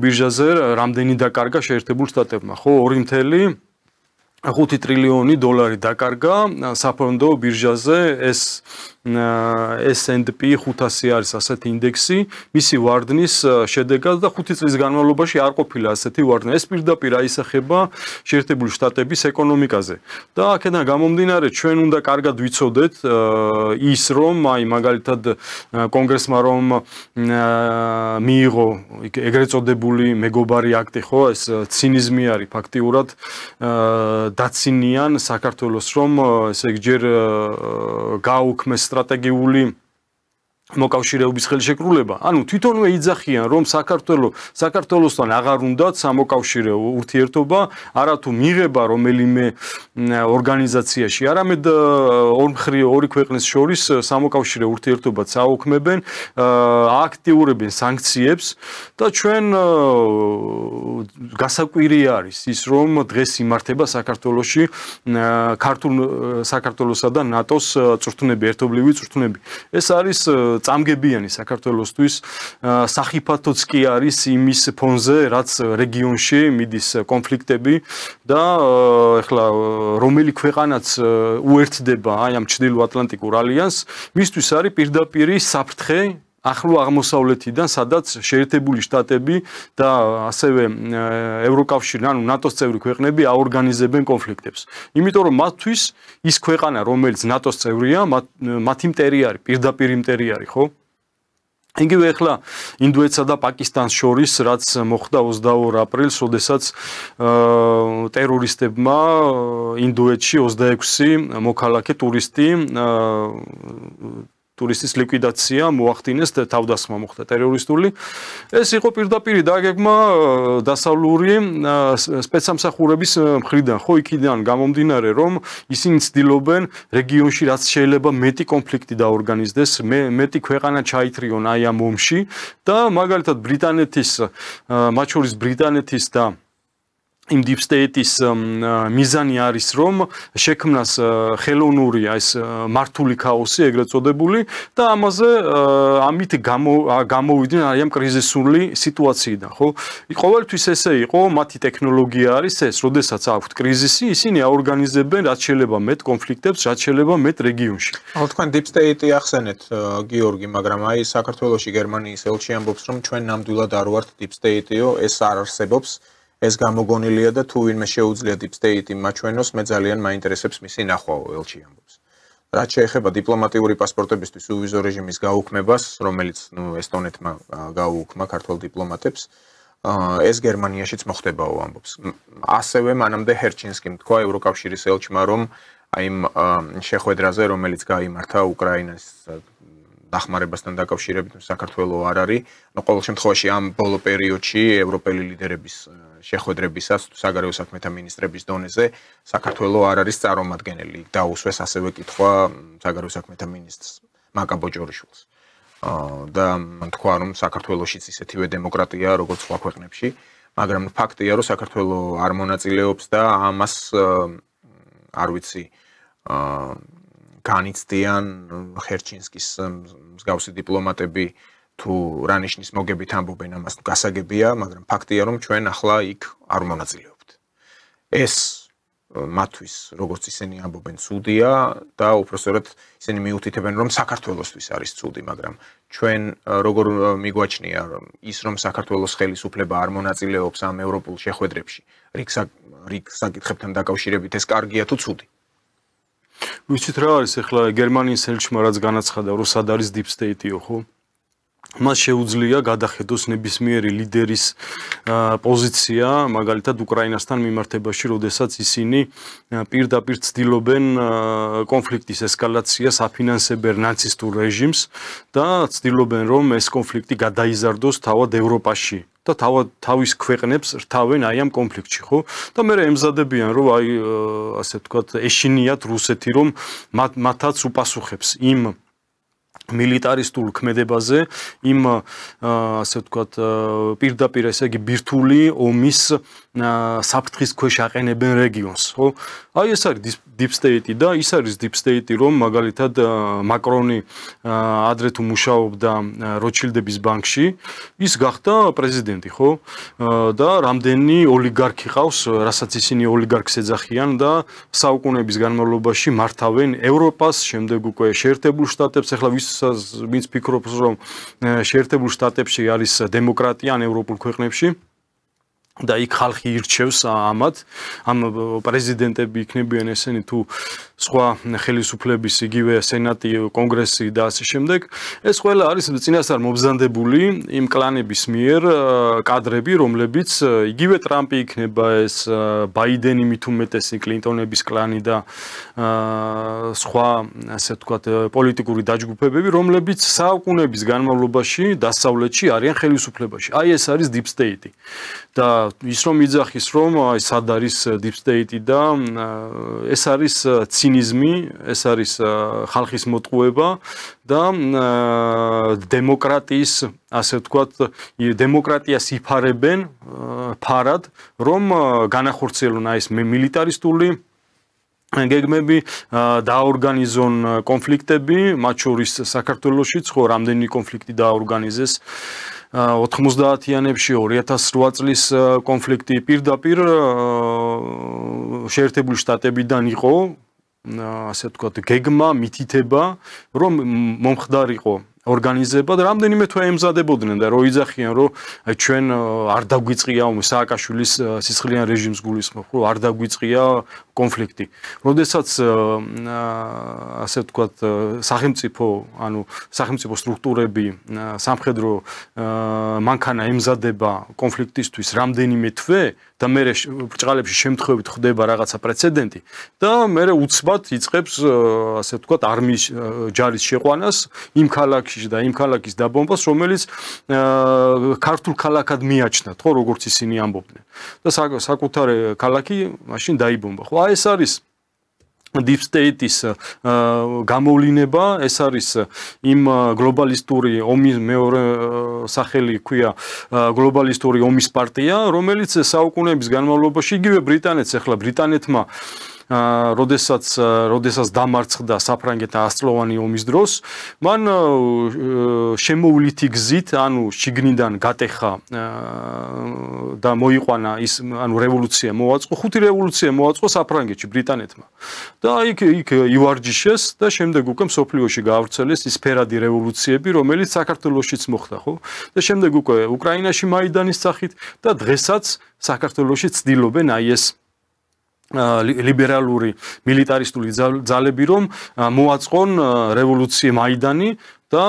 ბირჟაზე რამდენი დაკარგა შეერთებულ შტატებმა ხო 2.5 ტრილიონი დოლარი დაკარგა საფონდო ბირჟაზე ეს S&P 500 არის ასეთი ინდექსი მისი ვარდნის შედეგად და 5 წლის განმავლობაში არ ყოფილა ასეთი ვარდნა ეს პირდაპირ აისახება შეერთებული შტატების ეკონომიკაზე და აქედან გამომდინარე ჩვენ უნდა კარგად ვიცოდეთ ის რომ აი მაგალითად კონგრესმა რომ მიიღო ეგრეთ წოდებული მეგობარი აქტი ხო ეს ცინიზმი არის ფაქტიურად დაცინიან საქართველოს რომ ესე იგი ჯერ გააუქმეს სტრატეგიული მოკავშირეობის ხელშეკრულება. ანუ თვითონვე იძახიან რომ საქართველოსთან აღარ უნდათ სამოკავშირეო ურთიერთობა, არათუ მიღება რომელიმე ორგანიზაციაში, არამედ ორი ქვეყნის შორის სამოკავშირეო ურთიერთობაც აუქმებენ, აქტიურებენ სანქციებს და ჩვენ გასაკვირი არის ის რომ დღეს იმართება საქართველოში საქართველოსა და ნატოს წვრთნები, ერთობლივი წვრთნები. ეს არის წამგებიანი საქართველოსთვის სახიფათოც კი არის იმის ფონზე, რაც რეგიონში მიდის კონფლიქტები და ეხლა რომელი ქვეყანაც უერთდება აი ამ ჩრდილო-ატლანტიკურ ალიანსს, მისთვის არის პირდაპირი საფრთხე ახლო აღმოსავლეთიდან, სადაც შეერთებული შტატები და ასევე ევროკავშირი, ანუ ნატოს წევრი ქვეყნები აორგანიზებენ კონფლიქტებს. იმიტომ რომ მათთვის ის ქვეყანა, რომელიც ნატოს წევრია, მათი მტერი არის, პირდაპირ მტერი არის, ხო? იგივე ახლა ინდოეთსა და პაკისტანს შორის რაც მოხდა 22 აპრილს, როდესაც ტერორისტებმა ინდოეთში 26 მოქალაქე ტურისტის ლიკვიდაცია მოახდინეს და თავდასხმა მოხდა ტერორისტული. ეს იყო პირდაპირ დაგეგმა დასავლური სპეცსამსახურების მხრიდან, ხო იქიდან გამომდინარე, რომ ისინი ცდილობენ რეგიონში რაც შეიძლება მეტი კონფლიქტი დაორგანიზდეს, მეტი ქვეყანა ჩაითრიონ აი ამ ომში და მაგალითად მათ შორის ბრიტანეთის და იმ deep state-ის მიზანი არის რომ შექმნას ხელოვნური ეს მართული ქაოსი ეგრეთ წოდებული და ამით გამოვიდნენ აი ამ კრიზისული სიტუაციიდან ხო ყოველთვის ესე იყო მათი ტექნოლოგია არის ეს როდესაც აქვთ კრიზისი ისინი აორგანიზებენ რაც შეიძლება მეტ კონფლიქტებს რაც შეიძლება მეტ რეგიონში ხო თქვენ deep state-ი ახსენეთ გიორგი მაგრამ აი საქართველოში გერმანიის ელჩი ამბობს რომ ჩვენ ნამდვილად არ ვართ deep state-იო ეს არ არსებობს ეს გამოგონილია და თუ ვინმე შეუძლია deep state-ი მაჩვენოს, მე ძალიან მაინტერესებს მისი ნახვაო ელჩი ამბობს. რაც შეეხება დიპლომატიური პასპორტებისთვის უვიზო რეჟიმის გაუქმებას, რომელიც ესტონეთმა გაუუქმა ქართველ დიპლომატებს, ეს გერმანიაშიც მოხდებაო ამბობს. ასევე მანამდე ჰერჩინსკიმ თქვა ევროკავშირის ელჩმა, რომ აი იმ შეხვედრაზე, რომელიც გაიმართა უკრაინის დახმარებასთან დაკავშირებით საქართველოს არ არის. ნუ ყოველ შემთხვევაში ამ ბოლო პერიოდში ევროპელი ლიდერების შეხვედრებისას საგარეო საქმეთა მინისტრების დონეზე საქართველოს არ არის წარმომადგენელი. დაუსვეს ასევე კითხვა საგარეო საქმეთა მინისტრს მაკა ბოჭორიშვილს. და თქვა რომ საქართველოსიც ისეთივე დემოკრატია როგორც სხვა ქვეყნებში, მაგრამ ფაქტია რომ საქართველოს არ მონაწილეობს და ამას არ ვიცი განიცდიან ჰერჩინსკის მსგავსი დიპლომატები თუ რა ნიშნის მოგებით ამბობენ ამას გასაგებია, მაგრამ ფაქტია რომ ჩვენ ახლა იქ არ მონაწილეობთ. ეს მათთვის როგორც ისინი ამბობენ ცუდია და უпростоრად ისინი მიუთითებენ რომ საქართველოსთვის არის ცუდი, მაგრამ ჩვენ როგორ მიგვაჩნია ის რომ საქართველოს ხელისუფლება არ მონაწილეობს ამ ევროპულ შეხვედრებში, რიგ საკითხებთან დაკავშირებით ეს კარგია თუ ცუდი? ვიცით რა არის ახლა გერმანიის ელჩმა რაც განაცხადა რომ სად არის deep state-იო ხო მას შეუძლია გადახედოს ნებისმიერი ლიდერის პოზიცია მაგალითად უკრაინასთან მიმართებაში როდესაც ისინი პირდაპირ ცდილობენ კონფლიქტის ესკალაციას აფინანსებენ ნაცისტურ რეჟიმს და ცდილობენ რომ ეს კონფლიქტი გადაიზარდოს თავად ევროპაში და თავის ქვეყნებს რთავენ აი ამ კონფლიქტში, ხო? და მე ემზადებიან, რომ აი ასე ვთქვათ, ეშინიათ რუსეთი, რომ მათაც უპასუხებს იმ მილიტარისტულ ქმედებაზე იმ ასე ვთქვათ პირდაპირ ესე იგი ბირთვული ომის საფრთხის ქვეშ აყენებენ რეგიონს, ხო? აი ეს არის deep state და ის არის deep state, რომ მაგალითად მაკრონი ადრე თუ მუშაობდა როჩილდების ბანკში, ის გახდა პრეზიდენტი, ხო? და რამდენი ოლიგარქი ყავს, რასაც ისინი ოლიგარქს ეძახიან და საუკუნეების განმავლობაში მართავენ ევროპას, შემდეგ უკვე შეერთებულ შტატებს, ახლა ვინც ფიქრობს, რომ შეერთებულ შტატებში არის დემოკრატია ან ევროპულ ქვეყნებში და იქ ხალხი ირჩევს ამათ, ამ პრეზიდენტები იქნებიან ესენი თუ სხვა ხელისუფლების იგივე სენატი, კონგრესი და ასე შემდეგ. ეს ყველა არის წინასწარ მობზანდებული იმ კლანების მიერ კადრები, რომლებიც იგივე ტრამპი იქნება, ეს ბაიდენი მით უმეტესი კლინტონების კლანი და სხვა ასე ვთქვათ პოლიტიკური დაჯგუფებები, რომლებიც საუკუნეების განმავლობაში დასავლეთში არიან ხელისუფლებაში. აი ეს არის deep state. და ის რომ იძახის რომ აი სად არის deep state და ეს არის ცინიზმი, ეს არის ხალხის მოტყუება და დემოკრატიის, ასე ვთქვათ, დემოკრატიას იფარებენ ფარად, რომ განახორციელონ აი ეს მილიტარისტული გეგმები, დაორგანიზონ კონფლიქტები, მათ შორის საქართველოშიც ხო რამდენი კონფლიქტი დაორგანიზეს 90-იანებში 2008 წლის კონფლიქტი პირდაპირ შეერთებული შტატებიდან იყო, ასე ვთქვათ, გეგმა, მითითება, რომ მომხდარიყო ორგანიზება და რამდენიმე თვე ემზადებოდნენ და რო იძახიან რომ აი ჩვენ არ დაგვიწყია სააკაშვილის სისხლიან რეჟიმს გულისხმობ, რომ არ დაგვიწყია კონფლიქტი. როდესაც ასე ვთქვათ სახელმწიფო, ანუ სახელმწიფო სტრუქტურები, სამხედრო მანქანა ემზადება კონფლიქტისთვის რამდენიმე თვე და მე ბრჭყალებში შემთხვევით ხდება რაღაცა პრეცედენტი და მე უცბად იწყებს ასე ვთქვათ არმიის ჯარის შეყვანას იმ ქალაქში და იმ ქალაქის დაბომბას, რომელიც ქართულ ქალაქად მიაჩნდათ, ხო, როგორც ისინი ამბობდნენ. და საკუთარი ქალაქი მაშინ დაიბომბა. ხო, ეს არის deep state-ის გამოვლინება, ეს არის იმ გლობალისტური ომის მეორე სახელი ქვია გლობალისტური ომის პარტია, რომელიც საუკუნეების განმავლობაში იგივე ბრიტანეთს, ახლა ბრიტანეთმა როდესაც დამარცხდა საფრანგეთთან 100-წლოვანი ომის დროს, მან შემოვლითი გზით, ანუ შიგნიდან გატეხა და მოიყვანა ის, ანუ რევოლუცია მოაწყო, ხუთი რევოლუცია მოაწყო საფრანგეთში ბრიტანეთმა. და იქ ივარჯიშეს და შემდეგ უკვე მსოფლიოში გაავრცელეს ის ფერადი რევოლუციები, რომელიც საქართველოშიც მოხდა, ხო? და შემდეგ უკვე უკრაინაში მაიდანის სახით და დღესაც საქართველოში ცდილობენ აი ეს ლიბერალური მილიტარისტული ძალები რომ მოაწყონ რევოლუცია მაიდანი და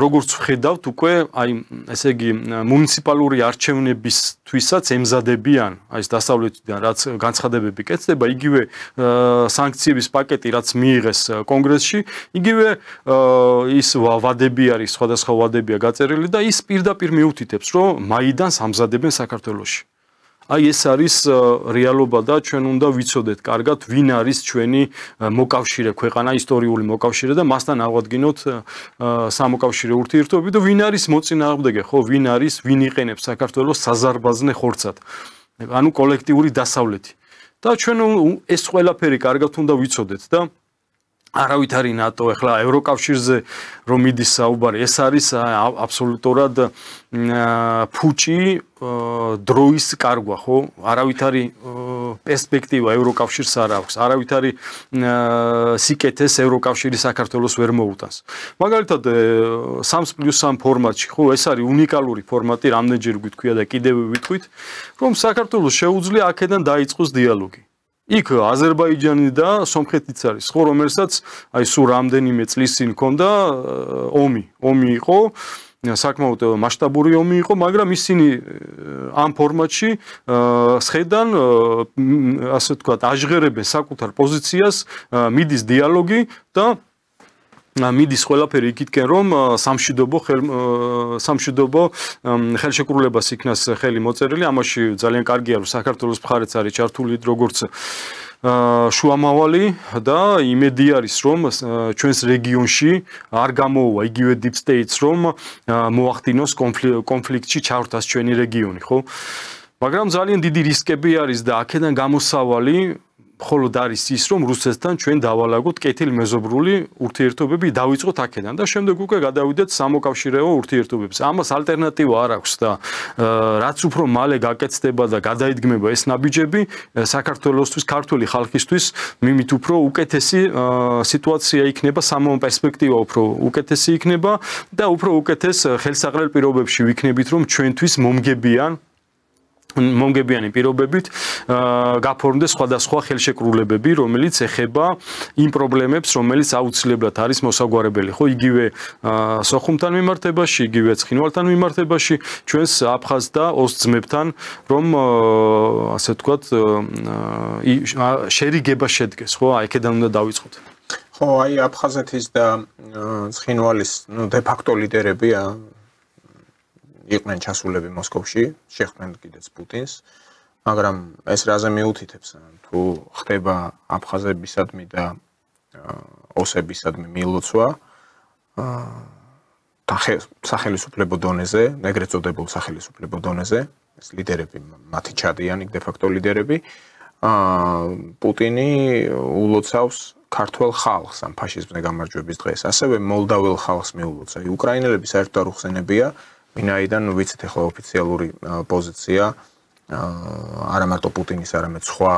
როგორც ვხედავთ უკვე აი ესე იგი მუნიციპალური არჩევნებისთვისაც ემზადებიან აი ეს დასავლეთიდან რაც განცხადებები კეთდება იგივე სანქციების პაკეტი რაც მიიღეს კონგრესში იგივე ის ვადები არის სხვადასხვა ვადებია გაწერილი და ის პირდაპირ მიუთითებს რომ მაიდანს ამზადებენ საქართველოში. აი ეს არის რეალობა და ჩვენ უნდა ვიცოდეთ კარგად ვინ არის ჩვენი მოკავშირე ქვეყანა, ისტორიული მოკავშირე და მასთან ავადგინოთ სამოკავშირე ურთიერთობები და ვინ არის მოწინააღმდეგე, ხო, ვინ იყენებს საქართველოს საზარბაზნე ხორცად. ანუ კოლექტიური დასავლეთი. და ჩვენ ეს ყველაფერი კარგად უნდა ვიცოდეთ და არავით არის ნატო, ახლა ევროკავშირზე რომ მიდის საუბარი, ეს არის აბსოლუტურად ფუჭი დროის კარგვა, ხო? არავით არის პერსპექტივა ევროკავშირს არ აქვს, არავით არის სიკეთეს ევროკავშირი საქართველოს ვერ მოუტანს. მაგალითად 3+3 ფორმატში, ხო, ეს არის უნიკალური ფორმატი, რამდენჯერ გვიტყვია და კიდევ ვიტყვით, რომ საქართველოს შეუძლია აქედან დაიწყოს დიალოგი. იქ აზერბაიჯანი და სომხეთიც არის, ხო, რომელსაც აი სულ რამდენიმე წლის წინ ჰქონდა ომი იყო, საკმაოდ მასშტაბური ომი იყო, მაგრამ ისინი ამ ფორმატში სხედან ასე ვთქვათ, აჟღერებენ საკუთარ პოზიციას, მიდის დიალოგი და მიდის ყველაფერი იქითკენ რომ სამშვიდობო ხელშეკრულებას იქნას ხელი მოწერილი, ამაში ძალიან კარგია რომ საქართველოს მხარეც არის ჩართული როგორც შუამავალი და იმედი არის რომ ჩვენს რეგიონში არ გამოუვა იგივე deep states რომ მოახდინოს კონფლიქტში ჩავრთას ჩვენი რეგიონი, ხო? მაგრამ ძალიან დიდი რისკები არის და აქედან გამოსავალი მხოლოდ არის ის, რომ რუსეთთან ჩვენ დავალაგოთ კეთილმეზობრული ურთიერთობები დავიწყოთ აქედან და შემდეგ უკვე გადავიდეთ სამოკავშირეო ურთიერთობებს. ამას ალტერნატივა არ აქვს და რაც უფრო მალე გაკეთდება და გადაიდგმება ეს ნაბიჯები, საქართველოსთვის, ქართული ხალხისთვის მიმით უფრო უკეთესი სიტუაცია იქნება, სამოო პერსპექტივა უფრო უკეთესი იქნება და უფრო უკეთეს ხელსაყრელ პირობებში ვიქნებით, რომ ჩვენთვის მომგებიანი პირობებით გაფორმდეს სხვადასხვა ხელშეკრულებები, რომელიც ეხება იმ პრობლემებს, რომელიც აუცილებლად არის მოსაგვარებელი, ხო, იგივე სოხუმთან მიმართებაში, იგივე ცხინვალთან მიმართებაში, ჩვენს აფხაზ და ოს ძმებთან, რომ ასე ვთქვათ, შერიგება შედგეს, ხო, აქედან უნდა დავიწყოთ. ხო, აი აფხაზეთის და ცხინვალის, de facto ლიდერები იყვნენ ჩასულები მოსკოვში, შეხვდნენ კიდეც პუტინს, მაგრამ ეს რაზე მიუთითებს, თუ ხდება აფხაზებისადმი და ოსებისადმი მილოცვა და სახელისუფლებო დონეზე, ეგრეთ წოდებულ სახელისუფლებო დონეზე, ეს ლიდერები მათი ჩადიან, იქ de facto ლიდერები, პუტინი ულოცავს ქართველ ხალხს ამ ფაშიზმზე გამარჯვების დღეს, ასევე მოლდაվել ხალხს მიულოცა. უკრაინელები საერთოდ არ უხსენებია ვინაიდან ვიცით ახლა ოფიციალური პოზიცია არა მარტო პუტინის, არამედ სხვა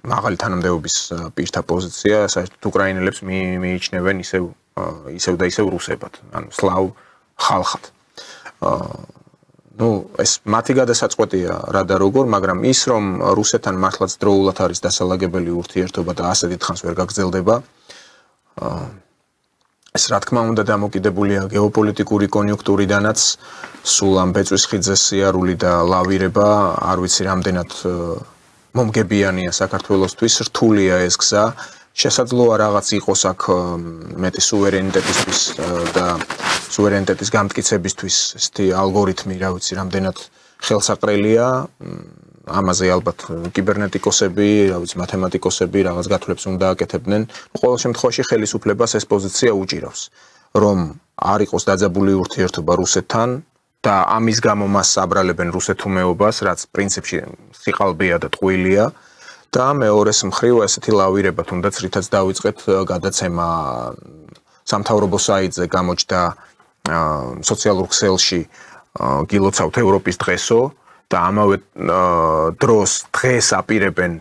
მაღალი თანამდებობის პირთა პოზიცია, საერთოდ უკრაინელებს მიიჩნევენ ისევ და ისევ რუსებად, ანუ სლავ ხალხად. ეს მათი გადასაწყვეტია რა და როგორ, მაგრამ ის რომ რუსეთთან მართლაც დროულად არის დასალაგებელი ურთიერთობა და ასე დიდხანს ვერ გაგრძელდება, ეს რა თქმა უნდა დამოკიდებულია გეოპოლიტიკური კონიუნქტურიდანაც, სულ ამ ბეწვის ხიძის სიარული და ლავირება, არ ვიცი რამდენად მომგებიანია საქართველოსთვის, რთულია ეს გზა, შესაძლოა რაღაც იყოს აქ მეტი სუვერენიტეტისთვის და სუვერენიტეტის გამტკიცებისთვის ესეთი ალგორითმი, რა ვიცი, რამდენად ხელსაყრელია, ამაზე ალბათ კიბერნეტიკოსები, რა ვიცი, მათემატიკოსები რაღაც გათვლებს უნდა აკეთებდნენ. ყოველ შემთხვევაში ხელისუფლებას ეს პოზიცია უჭირავს, რომ არ იყოს დაძაბული ურთიერთობა რუსეთთან და ამის გამო მას აბრალებენ რუსეთუმეობას, რაც პრინციპში სიყალბეა და ტყუილია და მეორეს მხრივ ესეთი ლავირება თუნდაც რითაც დავიწყეთ გადაცემა სამთავრობო საიტზე გამოჩნდა სოციალურ ქსელში გილოცავთ ევროპის დღესო და ამავე დროს დღეს აპირებენ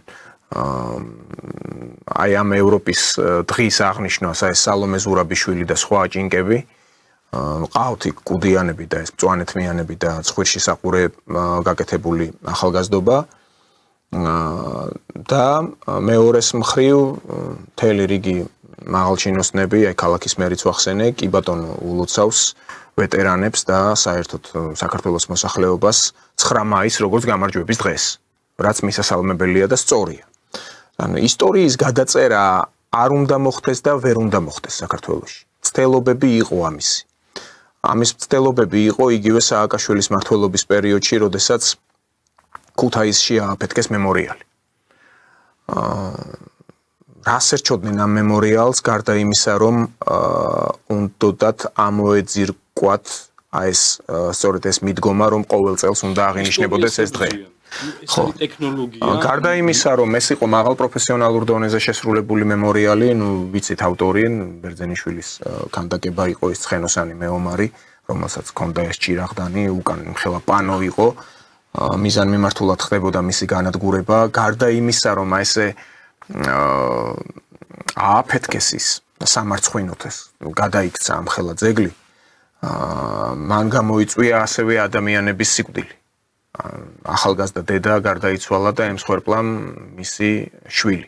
აი ამ ევროპის დღის აღნიშვნას აი სალომე ზურაბიშვილი და სხვა ჭინკები ყავთ იქ კუდიანები და ეს მწვანეთმიანები და ცხვირში საყურე გაკეთებული ახალგაზრდობა და მეორეს მხრივ მთელი რიგი მაღალჩინოსნები აი ქალაქის მერიც ვახსენე კი ბატონო ულოცავს ვეტერანებს და საერთოდ საქართველოს მოსახლეობას 9 მაისს როგორც გამარჯვების დღეს, რაც მისასალმებელია და სწორია. ანუ ისტორიის გადაწერა არ უნდა მოხდეს და ვერ უნდა მოხდეს საქართველოში. ცდელობები იყო ამისი. ამის ცდელობები იყო იგივე სააკაშვილის მმართველობის პერიოდში, როდესაც ქუთაისში ააფეთქეს მემორიალი. რას ერჩოდნენ ამ მემორიალს, გარდა იმისა, რომ უნდათ ამოეძირკვათ აი ეს სწორედ ეს მიდგომა, რომ ყოველ წელს უნდა აღინიშნებოდეს ეს დღე. ხო, ტექნოლოგია. გარდა იმისა, რომ ეს იყო მაღალ პროფესიონალურ დონეზე შესრულებული მემორიალი, ვიცით ავტორი, ბერძენიშვილის ქანდაკება იყო ის ცხენოსანი მეომარი, რომელსაც ჰქონდა ეს ჭირაღდანი, უკან მხელა პანო იყო, მიზანმიმართულად ხდებოდა მისი განადგურება, გარდა იმისა, რომ ესე ააფეთქეს ის სამარცხვინოთ ეს გადაიქცა ამ ხელა ძეგლი მან გამოიწვია ასევე ადამიანების სიკვდილი ახალგაზრდა დედა გარდაიცვალა და ემსხვერპლა მისი შვილი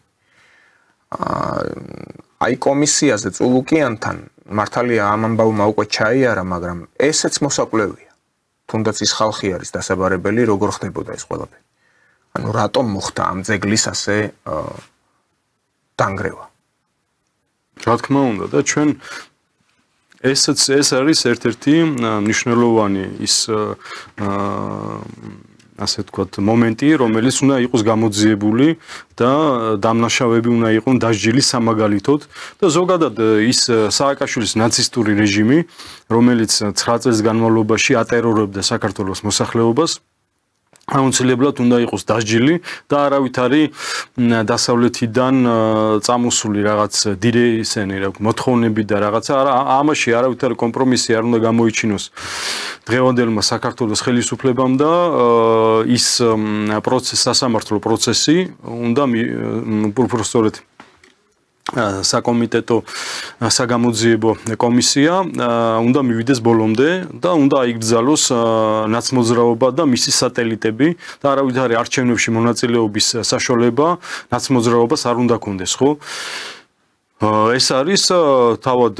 აი კომისიაზე წულუკიანთან მართალია ამ ამბავმა უკვე ჩაიარა მაგრამ ესეც მოსაკვლევია თუნდაც ის ხალხი არის დასაბარებელი როგორ ხდებოდა ეს ყველაფერი ანუ რატომ მოხდა ამ ძეგლის ასე დანგრევა. რა თქმა უნდა და ჩვენ ეს არის ერთ-ერთი მნიშვნელოვანი ის ასე ვთქვათ, მომენტი, რომელიც უნდა იყოს გამოძიებული და დამნაშავეები უნდა იყვნენ დასჯილი სამაგალითოდ და ზოგადად ის სააკაშვილის ნაცისტური რეჟიმი, რომელიც 9 წელს განმავლობაში ატერორებდა საქართველოს მოსახლეობას, აუცილებლად უნდა იყოს დასჯილი და არავითარი დასავლეთიდან წამოსული რაღაც დირეისენი მოთხოვნები და რაღაცა ამაში არავითარი კომპრომისი არ უნდა გამოიჩინოს დღევანდელმა საქართველოს ხელისუფლებამ და ის სასამართლო პროცესი უნდა უბრალოდ საკომიტეტო საგამოძიებო კომისია უნდა მივიდეს ბოლომდე და უნდა აიგრძალოს ნაცმოძრაობა და მისი სატელიტები და არავითარი არჩევნებში მონაწილეობის საშუალება ნაცმოძრაობას არ უნდა ქონდეს, ხო? ეს არის თავად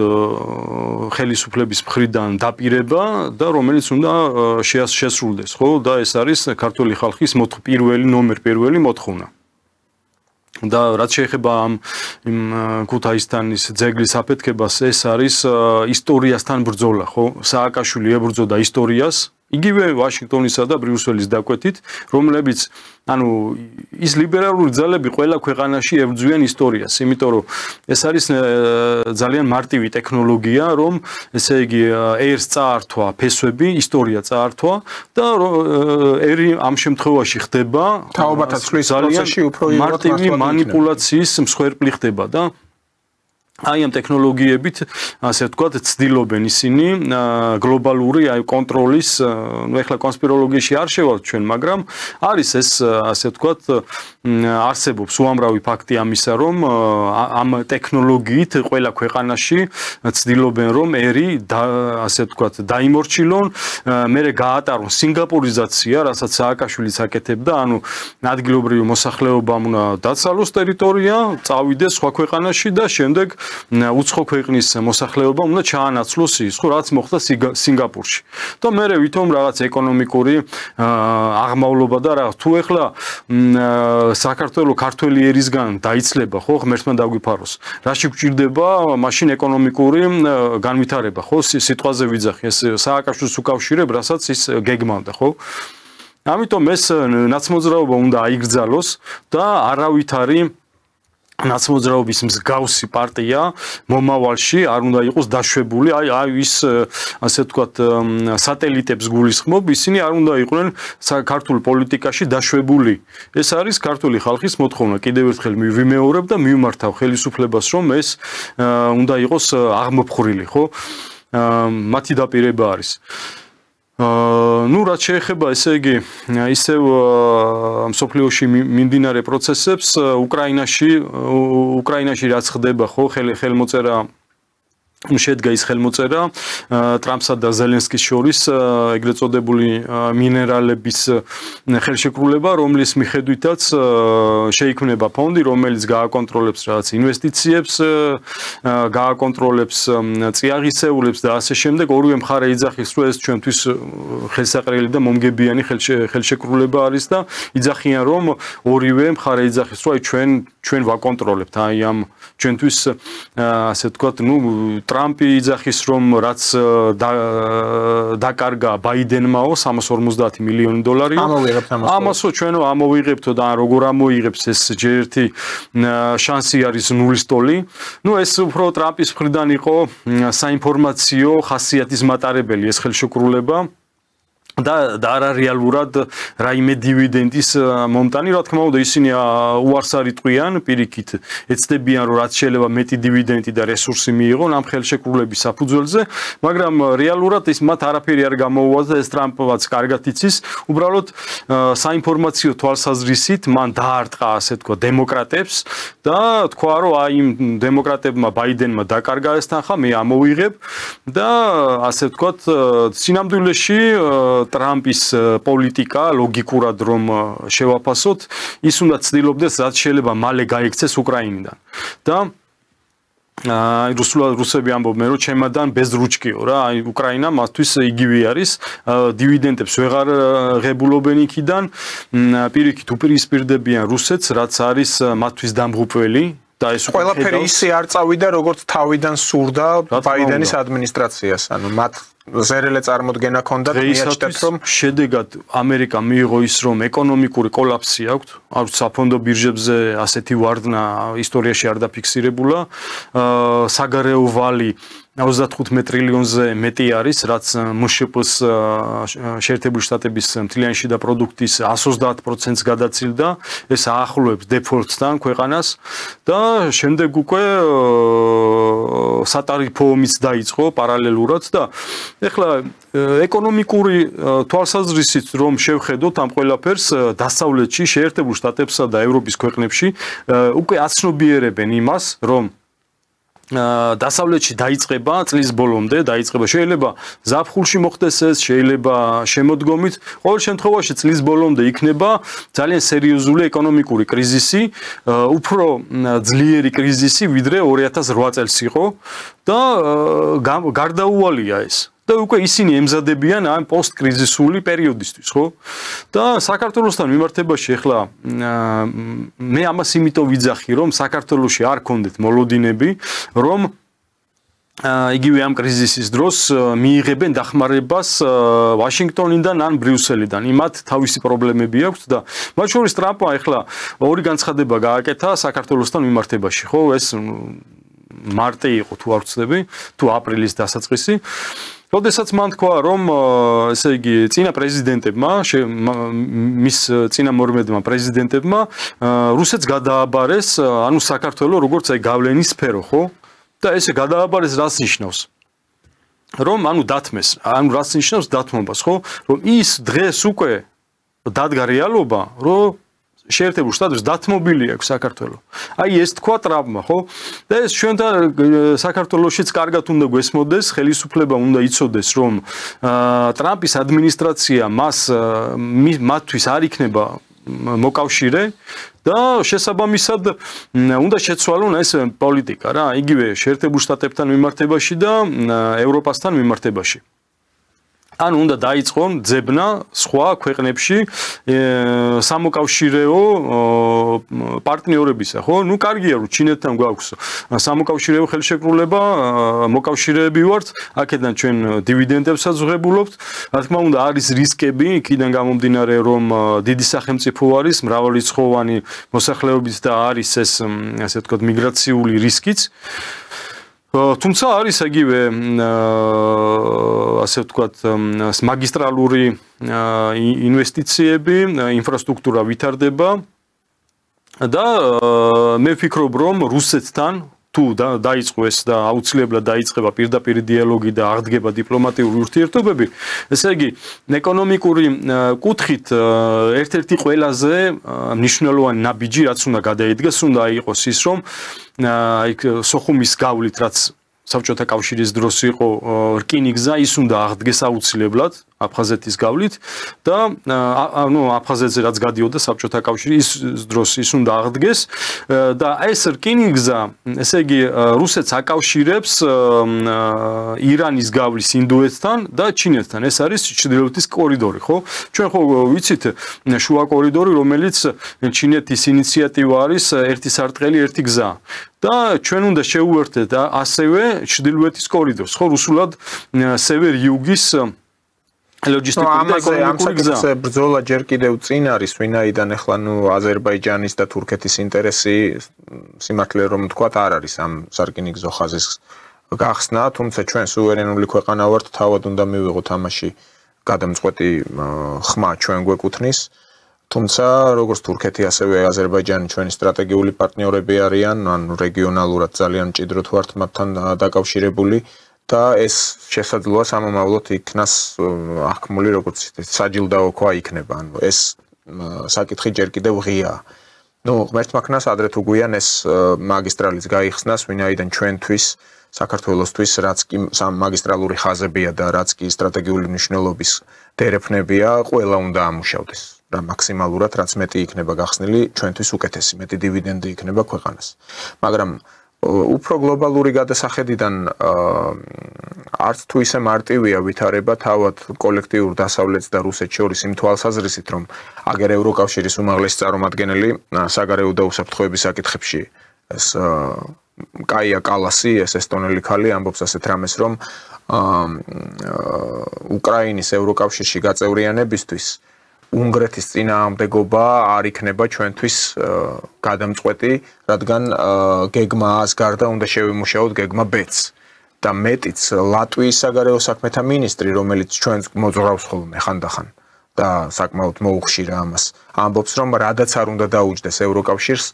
ხელისუფლების მხრიდან დაპირება და რომელიც უნდა შესრულდეს, ხო? და ეს არის ქართული ხალხის პირველი მოთხოვნა. და რაც შეეხება იმ ქუთაისთანის ძეგლის აფეთქებას, ეს არის ისტორიასთან ბრძოლა, ხო? სააკაშვილი ებრძოდა ისტორიას, იგივე ვაშინგტონისა და ბრიუსელის დაკვეთით, რომლებიც ის ლიბერალური ძალები ყველა ქვეყანაში ებრძვიან ისტორიას, იმიტომ რომ ეს არის ძალიან მარტივი ტექნოლოგია, რომ ესე იგი ერს წაართვა ფესვები, ისტორია წაართვა და ერი ამ შემთხვევაში ხდება თაობათა ცვლის პროცესში უფრო მარტივი მანიპულაციის მსხვერპლი ხდება და აი ამ ტექნოლოგიებით, ასე ვთქვათ, ცდილობენ ისინი გლობალური კონტროლის, ну ეხლა კონსპიროლოგიაში არ შევალთ ჩვენ, მაგრამ არის ეს, ასე ვთქვათ, არსებობს უამრავი ფაქტი ამისა, რომ ამ ტექნოლოგიით ყველა ქვეყანაში ცდილობენ რომ ერი ასე ვთქვათ, დაიმორჩილონ, მერე გაატარონ სინგაპურიზაცია, რასაც სააკაშვილიც აკეთებდა, ანუ ადგილობრივი მოსახლეობამ უნდა დაცალოს ტერიტორია, წავიდეს სხვა ქვეყანაში და შემდეგ უცხო ქვეყნის მოსახლეობა უნდა ჩაანაცვლოს ის, ხო, რაც მოხდა სინგაპურში. და მერე ვითომ რაღაც ეკონომიკური აღმავლობა და რაღაც თუ ეხლა საქართველოს ქართველი ერისგან დაიცლება, ხო, ღმერთმა დაგვიფაროს. რაში გვჭირდება მაშინ ეკონომიკური განვითარება, ხო, სიტყვაზე ვიძახი, ეს სააკაშვილს უკავშირებ, რასაც ის გეგმავდა, ხო? ამიტომ ეს ნაცმოძრაობა უნდა აიგრძალოს და არავითარი ნაცმოძრაობის მსგავსი პარტია მომავალში არ უნდა იყოს დაშვებული, აი ის ასე ვთქვათ სატელიტებს გულისხმობ, ისინი არ უნდა იყვნენ ქართულ პოლიტიკაში დაშვებული. ეს არის ქართული ხალხის მოთხოვნა. კიდევ ერთხელ ვიმეორებ და მივმართავ ხელისუფლებას, რომ ეს უნდა იყოს აღმოფხრილი, ხო? მათი დაპირება არის. ну რაც შეეხება ესე იგი ისევ მსოფლიოში მიმდინარე პროცესებს უკრაინაში რაც ხდება ხო ხელმოწერა შედგა ის ხელმოწერა ტრამპსა და ზელენსკის შორის ეგრეთ წოდებული მინერალების ხელშეკრულება, რომლის მიხედვითაც შეიქმნება ფონდი, რომელიც გააკონტროლებს რაღაც ინვესტიციებს, გააკონტროლებს წიაღისეულებს და ასე შემდეგ. ორივე მხარე იძახის, რომ ეს ჩვენთვის ხელსაყრელი და მომგებიანი ხელშეკრულება არის და იძახიან, რომ ორივე მხარე იძახის, რომ ჩვენ ვაკონტროლებთ აი ამ ჩვენთვის ასე ვთქვათ, ну ტრამპი იძახის, რომ რაც დაკარგა ბაიდენმაო 350 მილიონი დოლარი, ამასო ჩვენო ამოვიღებთო და როგორ ამოიღებს ეს ჯერ ერთი შანსი არის ნულის ტოლი. ну ეს უფრო ტრამპის მხრიდან იყო საინფორმაციო ხასიათის მატარებელი ეს ხელშეკრულება. და არა რეალურად რაიმე დივიდენდის მომტანი, რა თქმა უნდა, ისინი უარს არ იტყვიან, პირიქით ეცდებიან, რომ რაც შეიძლება მეტი დივიდენდი და რესურსი მიიღონ ამ ხელშეკრულების საფუძველზე, მაგრამ რეალურად ის მათ არაფერი არ გამოუვას და ეს ტრამპაც კარგად იცის, უბრალოდ საინფორმაციო თვალსაზრისით მან დაარტყა, ასე თქვა, დემოკრატებს და თქვა, რომ აი იმ დემოკრატებმა ბაიდენმა დაკარგა ეს თანხა, მე ამოვიღებ და ასე ვთქვათ, სინამდვილეში ტრამპის პოლიტიკა ლოგიკურად რომ შევაფასოთ, ის უნდა ცდილობდეს რაც შეიძლება მალე გაიქცეს უკრაინიდან. და რუსები ამბობენ, რომ ჩემადან без რუჩკიო რა, აი უკრაინა მათთვის იგივე არის, დივიდენდებს ვეღარ ღებულობენ იქიდან, პირიქით უპირისპირდებიან რუსეთს, რაც არის მათთვის დამღუპველი. და ეს ყველაფერი ისე არ წავიდა, როგორც თავიდან სურდა ბაიდენის ადმინისტრაციას, ანუ მათ ზერელე წარმოდგენა ქონდათ მიაჩნდათ რომ შედეგად ამერიკა მიიღო ის რომ ეკონომიკური კოლაფსი აქვს, არ საფონდო ბირჟებზე ასეთი ვარდნა ისტორიაში არ დაფიქსირებულა, საგარეო ვალი 35 ტრილიონზე მეტი არის, რაც მშპ-ს შეერთებული შტატების მთლიანი შიდა პროდუქტის 130%-ს გადაცილდა, ეს აახლოებს დეფოლტთან ქვეყანას და შემდეგ უკვე სატარიფო ომიც დაიწყო პარალელურად და ეხლა ეკონომიკური თვალსაზრისით რომ შევხედოთ ამ ყველაფერს დასავლეთში შეერთებულ შტატებსა და ევროპის ქვეყნებში უკვე აცნობიერებენ იმას რომ დასავლეთში დაიწყება წლის ბოლომდე დაიწყება შეიძლება ზაფხულში მოხდეს ეს შეიძლება შემოდგომით ყოველ შემთხვევაში წლის ბოლომდე იქნება ძალიან სერიოზული ეკონომიკური კრიზისი უფრო ძლიერი კრიზისი ვიდრე 2008 წელს იყო და გარდაუვალია ეს და უკვე ისინი ემზადებიან ამ პოსტკრიზისული პერიოდისთვის, ხო? და საქართველოსთან მიმართებაში ახლა მე ამას იმიტომ ვიძახი, რომ საქართველოში არ ქონდეთ მოლოდინები, რომ იგივე ამ კრიზისის დროს მიიღებენ დახმარებას ვაშინგტონიდან ან ბრიუსელიდან. იმათ თავისი პრობლემები აქვს და მათ შორის ტრამპმა ახლა ორი განცხადება გააკეთა საქართველოსთან მიმართებაში, ხო? ეს მარტი იყო თუ არ ვცდები, თუ აპრილის დასაწყისი. როდესაც მან თქვა, რომ ესე იგი წინა პრეზიდენტებმა, მის წინამორბედმა პრეზიდენტებმა რუსეთს გადააბარეს, ანუ საქართველოს როგორც აი გავლენის სფერო, ხო? და ესე გადააბარეს რას ნიშნავს? რომ ანუ დათმეს, ანუ რას ნიშნავს დათმობას, ხო? რომ ის დღეს უკვე დადგა რეალობა, რომ შეერთებულ შტატებს დათმობილი აქვს საქართველო. აი ეს თქვა ტრამპმა, ხო? და ეს ჩვენთან საქართველოშიც კარგად უნდა გვესმოდეს, ხელისუფლება უნდა იცოდეს, რომ ტრამპის ადმინისტრაცია მათთვის არ იქნება მოკავშირე და შესაბამისად უნდა შეცვალონ ეს პოლიტიკა რა, იგივე შეერთებულ შტატებთან მიმართებაში და ევროპასთან მიმართებაში. ანუ უნდა დაიწყონ ძებნა სხვა ქვეყნებში სამოკავშირეო პარტნიორებისა, ხო? ნუ კარგია რომ ჩინეთთან გვაქვს სამოკავშირეო ხელშეკრულება, მოკავშირეები ვართ, აქედან ჩვენ დივიდენდებსაც ვღებულობთ. რა თქმა უნდა, არის რისკები, იქიდან გამომდინარე, რომ დიდი სახელმწიფო არის, მრავალრიცხოვანი მოსახლეობით და არის ეს, ასე ვთქვათ, მიგრაციული რისკიც. თუმცა არის იგივე ასე ვთქვათ მაგისტრალური ინვესტიციები, ინფრასტრუქტურა ვითარდება და მე ვფიქრობ რომ რუსეთთან თუ დაიწყო ეს და აუცილებლად დაიწყება პირდაპირ დიალოგი და აღდგება დიპლომატიური ურთიერთობები, ესე იგი ეკონომიკური კუთხით ერთ-ერთი ყველაზე მნიშვნელოვანი ნაბიჯი რაც უნდა გადაიდგეს, უნდა იყოს ის რომ აი სოხუმის გავლით რაც საბჭოთა კავშირის დროს იყო რკინიგზა, ის უნდა აღდგეს აუცილებლად აფხაზეთის გავლით და ანუ აფხაზეთზე რაც გადიოდა საბჭოთა კავშირი ის დროს ის უნდა აღდგეს და ეს რკინიგზა, ესე იგი რუსეთს აკავშირებს ირანის გავლის ინდოეთთან და ჩინეთთან. ეს არის ჩრდილოეთის კორიდორი, ხო? ჩვენ ხო ვიცით შუა კორიდორი, რომელიც ჩინეთის ინიციატივა არის, ერთი სარტყელი, ერთი გზა. და ჩვენ უნდა შევუერთდეთ ასევე ჩრდილოეთის კორიდორს, ხო, რუსულად სევერ-იუგის ლოჯისტიკური და ეკონომიკური გზა. ბრძოლა ჯერ კიდევ წინ არის, ვინაიდან ახლა ნუ აზერბაიჯანის და თურქეთის ინტერესი სიმართლე რომ ვთქვათ არ არის ამ სარკინიგზო ხაზის გახსნა, თუმცა ჩვენ სუვერენული ქვეყანა ვართ, თავად უნდა მივიღოთ ამაში გადამწყვეტი ხმა ჩვენ გვეკუთვნის. თუმცა როგორც თურქეთი ასევე აზერბაიჯანი ჩვენი სტრატეგიული პარტნიორები არიან, ანუ რეგიონალურად ძალიან მჭიდროდ ვართ მათთან დაკავშირებული და ეს შესაძლოა სამომავლოდ იქნას აღქმული როგორც საჯილდაო ქვა იქნება, ანუ ეს საკითხი ჯერ კიდევ ღიაა. ნუ ღმერთმა ქნას ადრე თუ გვიან ეს მაგისტრალიც გაიხსნას, ვინაიდან ჩვენთვის საქართველოსთვის რაც კი მაგისტრალური ხაზებია და რაც კი სტრატეგიული მნიშვნელობის დერეფნებია, ყველა უნდა ამუშავდეს. რა მაქსიმალურად რაც მეტი იქნება გახსნილი, ჩვენთვის უკეთესი, მეტი დივიდენდი იქნება ქვეყანას. მაგრამ უფრო გლობალური გადასახედიდან არც თუ ისე მარტივია ვითარება თავად კოლექტიურ დასავლეთს და რუსეთს შორის იმ თვალსაზრისით, რომ აგერ ევროკავშირის უმაღლესი წარმომადგენელი საგარეო და უსაფრთხოების საკითხებში ეს კაია კალასი, ეს ესტონელი ქალი ამბობს ასეთ რამეს, რომ უკრაინის ევროკავშირში გაწევრიანებისთვის უნგრეთის წინააღმდეგობა არ იქნება ჩვენთვის გადამწყვეტი, რადგან გეგმას გარდა უნდა შევიმუშაოთ გეგმა B-ს. და მეტიც ლატვიის საგარეო საქმეთა მინისტრი, რომელიც ჩვენს მოძრაობს ხოლმე ხანდახან და საკმაოდ მოუხშირა ამას, ამბობს, რომ რადაც არ უნდა დაუჯდეს ევროკავშირს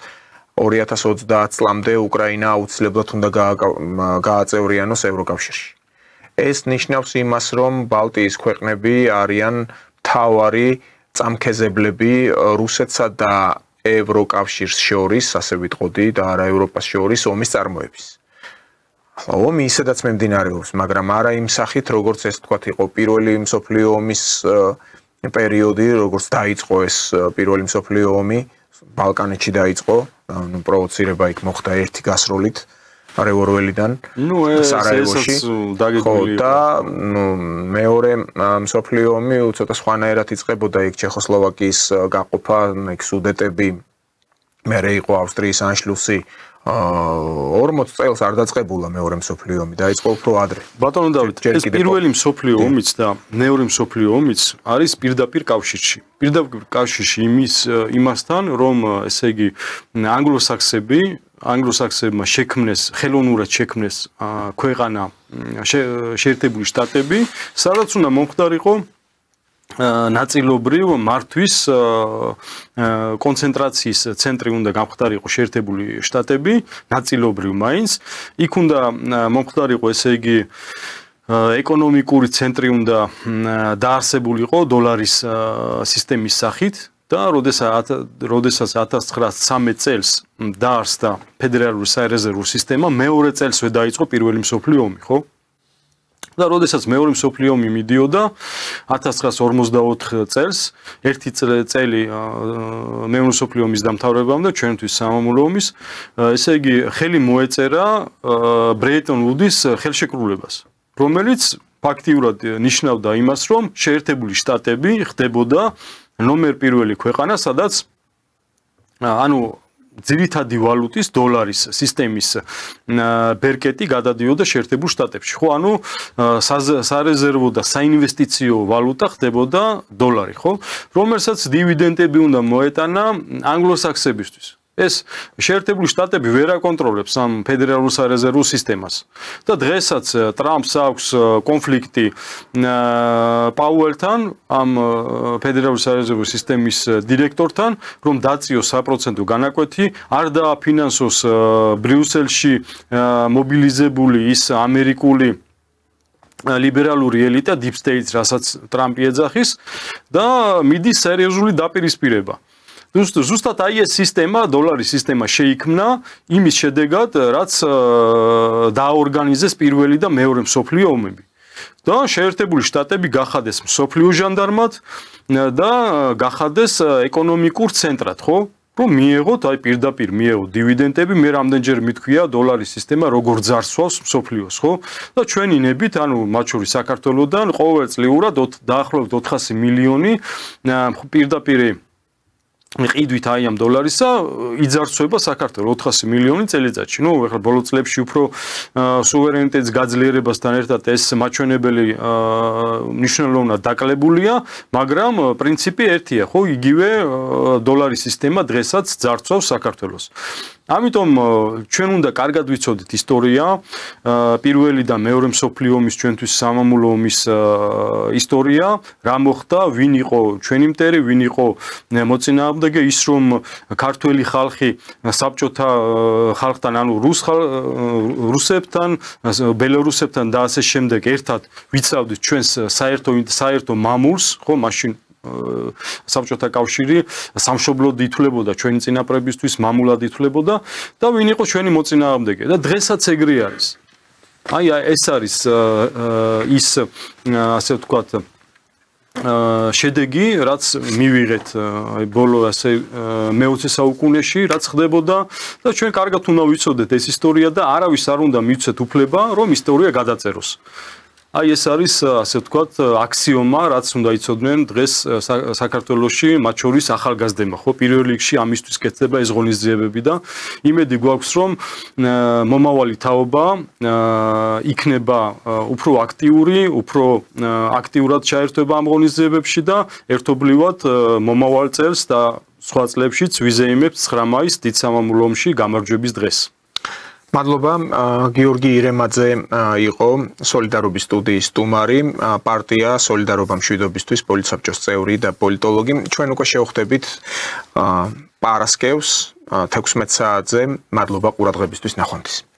2030 წლამდე უკრაინა აუცილებლად უნდა გააწევრიანოს ევროკავშირში. ეს ნიშნავს იმას, რომ ბალტიის ქვეყნები არიან მთავარი წამქეზებლები რუსეთსა და ევროკავშირს შორის, ასე ვიტყოდი, და არა ევროპას შორის ომის წარმოების. ომი ისედაც მიმდინარეობს, მაგრამ არა იმ სახით, როგორც ეს თქვათ იყო პირველი მსოფლიო ომის პერიოდი, როგორც დაიწყო ეს პირველი მსოფლიო ომი, ბალკანეთში დაიწყო, პროვოცირება იქ მოხდა ერთი გასროლით რევორველიდან სარაევოში. და მეორე მსოფლიო ომი ცოტა სხვანაირად იწყებოდა იქ ჩეხოსლოვაკიის გაყოფა, იქ სუდეტები, მერე იყო ავსტრიის ანშლუსი. 40 წელს არ დაწყებულა მეორე მსოფლიო ომი, დაიწყო უფრო ადრე. ბატონო დავით, ეს პირველი მსოფლიო ომიც და მეორე მსოფლიო ომიც არის პირდაპირ კავშირში. პირდაპირ კავშირში იმასთან, რომ ესე იგი ანგლოსაქსებმა შექმნეს, ხელოვნურად შექმნეს ქვეყანა შეერთებული შტატები, სადაც უნდა მომხდარიყო ნაწილობრივ მართვის კონცენტრაციის ცენტრი უნდა გამხდარიყო შეერთებული შტატები, ნაწილობრივ მაინც. იქ უნდა მომხდარიყო, ესე იგი, ეკონომიკური ცენტრი უნდა დაარსებულიყო დოლარის სისტემის სახით და როდესაც 1913 წელს დაარსდა ფედერალური საერეზერვო სისტემა, მეორე წელსვე დაიწყო პირველი მსოფლიო ომი, ხო? და როდესაც მეორე მსოფლიო ომი მიდიოდა 1944 წელს, ერთი წელი მეორე მსოფლიო ომის დამთავრებამდე ჩვენთვის სამამულო ომის, ესე იგი, ხელი მოეწერა ბრეიტონ ვუდის ხელშეკრულებას, რომელიც ფაქტიურად ნიშნავდა იმას, რომ შეერთებული შტატები ხდებოდა ნომერ პირველი ქვეყანა, სადაც ძირითადი ვალუტის დოლარის სისტემის ბერკეტი გადადიოდა შეერთებულ შტატებში. ხო, სარეზერვო და საინვესტიციო ვალუტა ხდებოდა დოლარი, ხო? რომელსაც დივიდენდები უნდა მოეტანა ანგლოსაქსებისთვის. ეს შეერთებული შტატები ვერ აკონტროლებს ამ ფედერალურ სარეზერვო სისტემას. და დღესაც ტრამპს აქვს კონფლიქტი პაუელთან, ამ ფედერალური სარეზერვო სისტემის დირექტორთან, რომ დაწიოს საპროცენტო განაკვეთი, არ დააფინანსოს ბრიუსელში მობილიზებული ის ამერიკული ლიბერალური ელიტა, deep state, რასაც ტრამპი ეძახის და მიდის სერიოზული დაპირისპირება. ზუსტად აი ეს სისტემა, დოლარის სისტემა შეიქმნა იმის შედეგად, რაც დააორგანიზეს პირველი და მეორე მსოფლიო ომები. და შეერთებული შტატები გახადეს მსოფლიო ჟანდარმად და გახადეს ეკონომიკურ ცენტრად, ხო? რომ მიეღოთ, აი პირდაპირ მიეღოთ დივიდენდები, მე რამდენჯერ მithქვია დოლარის სისტემა როგორ ძარცვავს მსოფლიოს, ხო? და ჩვენი ნებით, მათ შორის საქართველოსთან ყოველწლიურად დაახლოებით 400 მილიონი პირდაპირ ყიდვით აი ამ დოლარისა იძარცვება საქართველოს 400 მილიონი წელიწადში. ეხლა ბოლო წლებში უფრო სუვერენიტეტის გაძლიერებასთან ერთად ეს მაჩვენებელი მნიშვნელოვნად დაკლებულია, მაგრამ პრინციპი ერთია, ხო, იგივე დოლარის სისტემა დღესაც ძარცვავს საქართველოს. ამიტომ ჩვენ უნდა კარგად ვიცოდეთ ისტორია, პირველი და მეორე მსოფლიო ომის ჩვენთვის სამამულო ომის ისტორია, რა მოხდა, ვინ იყო ჩვენი მტერი, ვინ იყო მოწინააღმდეგე, ის რომ ქართველი ხალხი საბჭოთა ხალხთან, რუსებთან, ბელორუსებთან და ასე შემდეგ ერთად ვიცავდით ჩვენს საერთო მამულს, ხო, მაშინ საბჭოთა კავშირი სამშობლოდ ითვლებოდა ჩვენი წინაპრებისთვის, მამულად ითვლებოდა და ვინ იყო ჩვენი მოწინააღმდეგე და დღესაც ეგრე არის. აი ეს არის ის ასე ვთქვათ შედეგი, რაც მივიღეთ აი ბოლო ასე მე-20 საუკუნეში, რაც ხდებოდა და ჩვენ კარგად უნდა ვიცოდეთ ეს ისტორია და არავის არ უნდა მივცეთ უფლება, რომ ისტორია გადაწეროს. აი ეს არის ასე ვთქვათ აქსიომა, რაც უნდა იცოდნენ დღეს საქართველოში, მათ შორის ახალგაზრდებმა, ხო, პირველ რიგში ამისთვის კეთდება ეს ღონისძიებები და იმედი გვაქვს, რომ მომავალი თაობა იქნება უფრო აქტიური, უფრო აქტიურად ჩაერთვება ამ ღონისძიებებში და ერთობლივად მომავალ წელს და სხვა წლებშიც ვიზეიმებთ 9 მაისს დიდ სამამულო ომში გამარჯვების დღეს. მადლობა, გიორგი ირემაძე იყო სოლიდარობის სტუდიის სტუმარი, პარტია სოლიდარობა მშვიდობისთვის პოლიტსაბჭოს წევრი და პოლიტოლოგი. ჩვენ უკვე შევხვდებით პარასკევს 16 საათზე. მადლობა ყურადღებისთვის, ნახვამდის.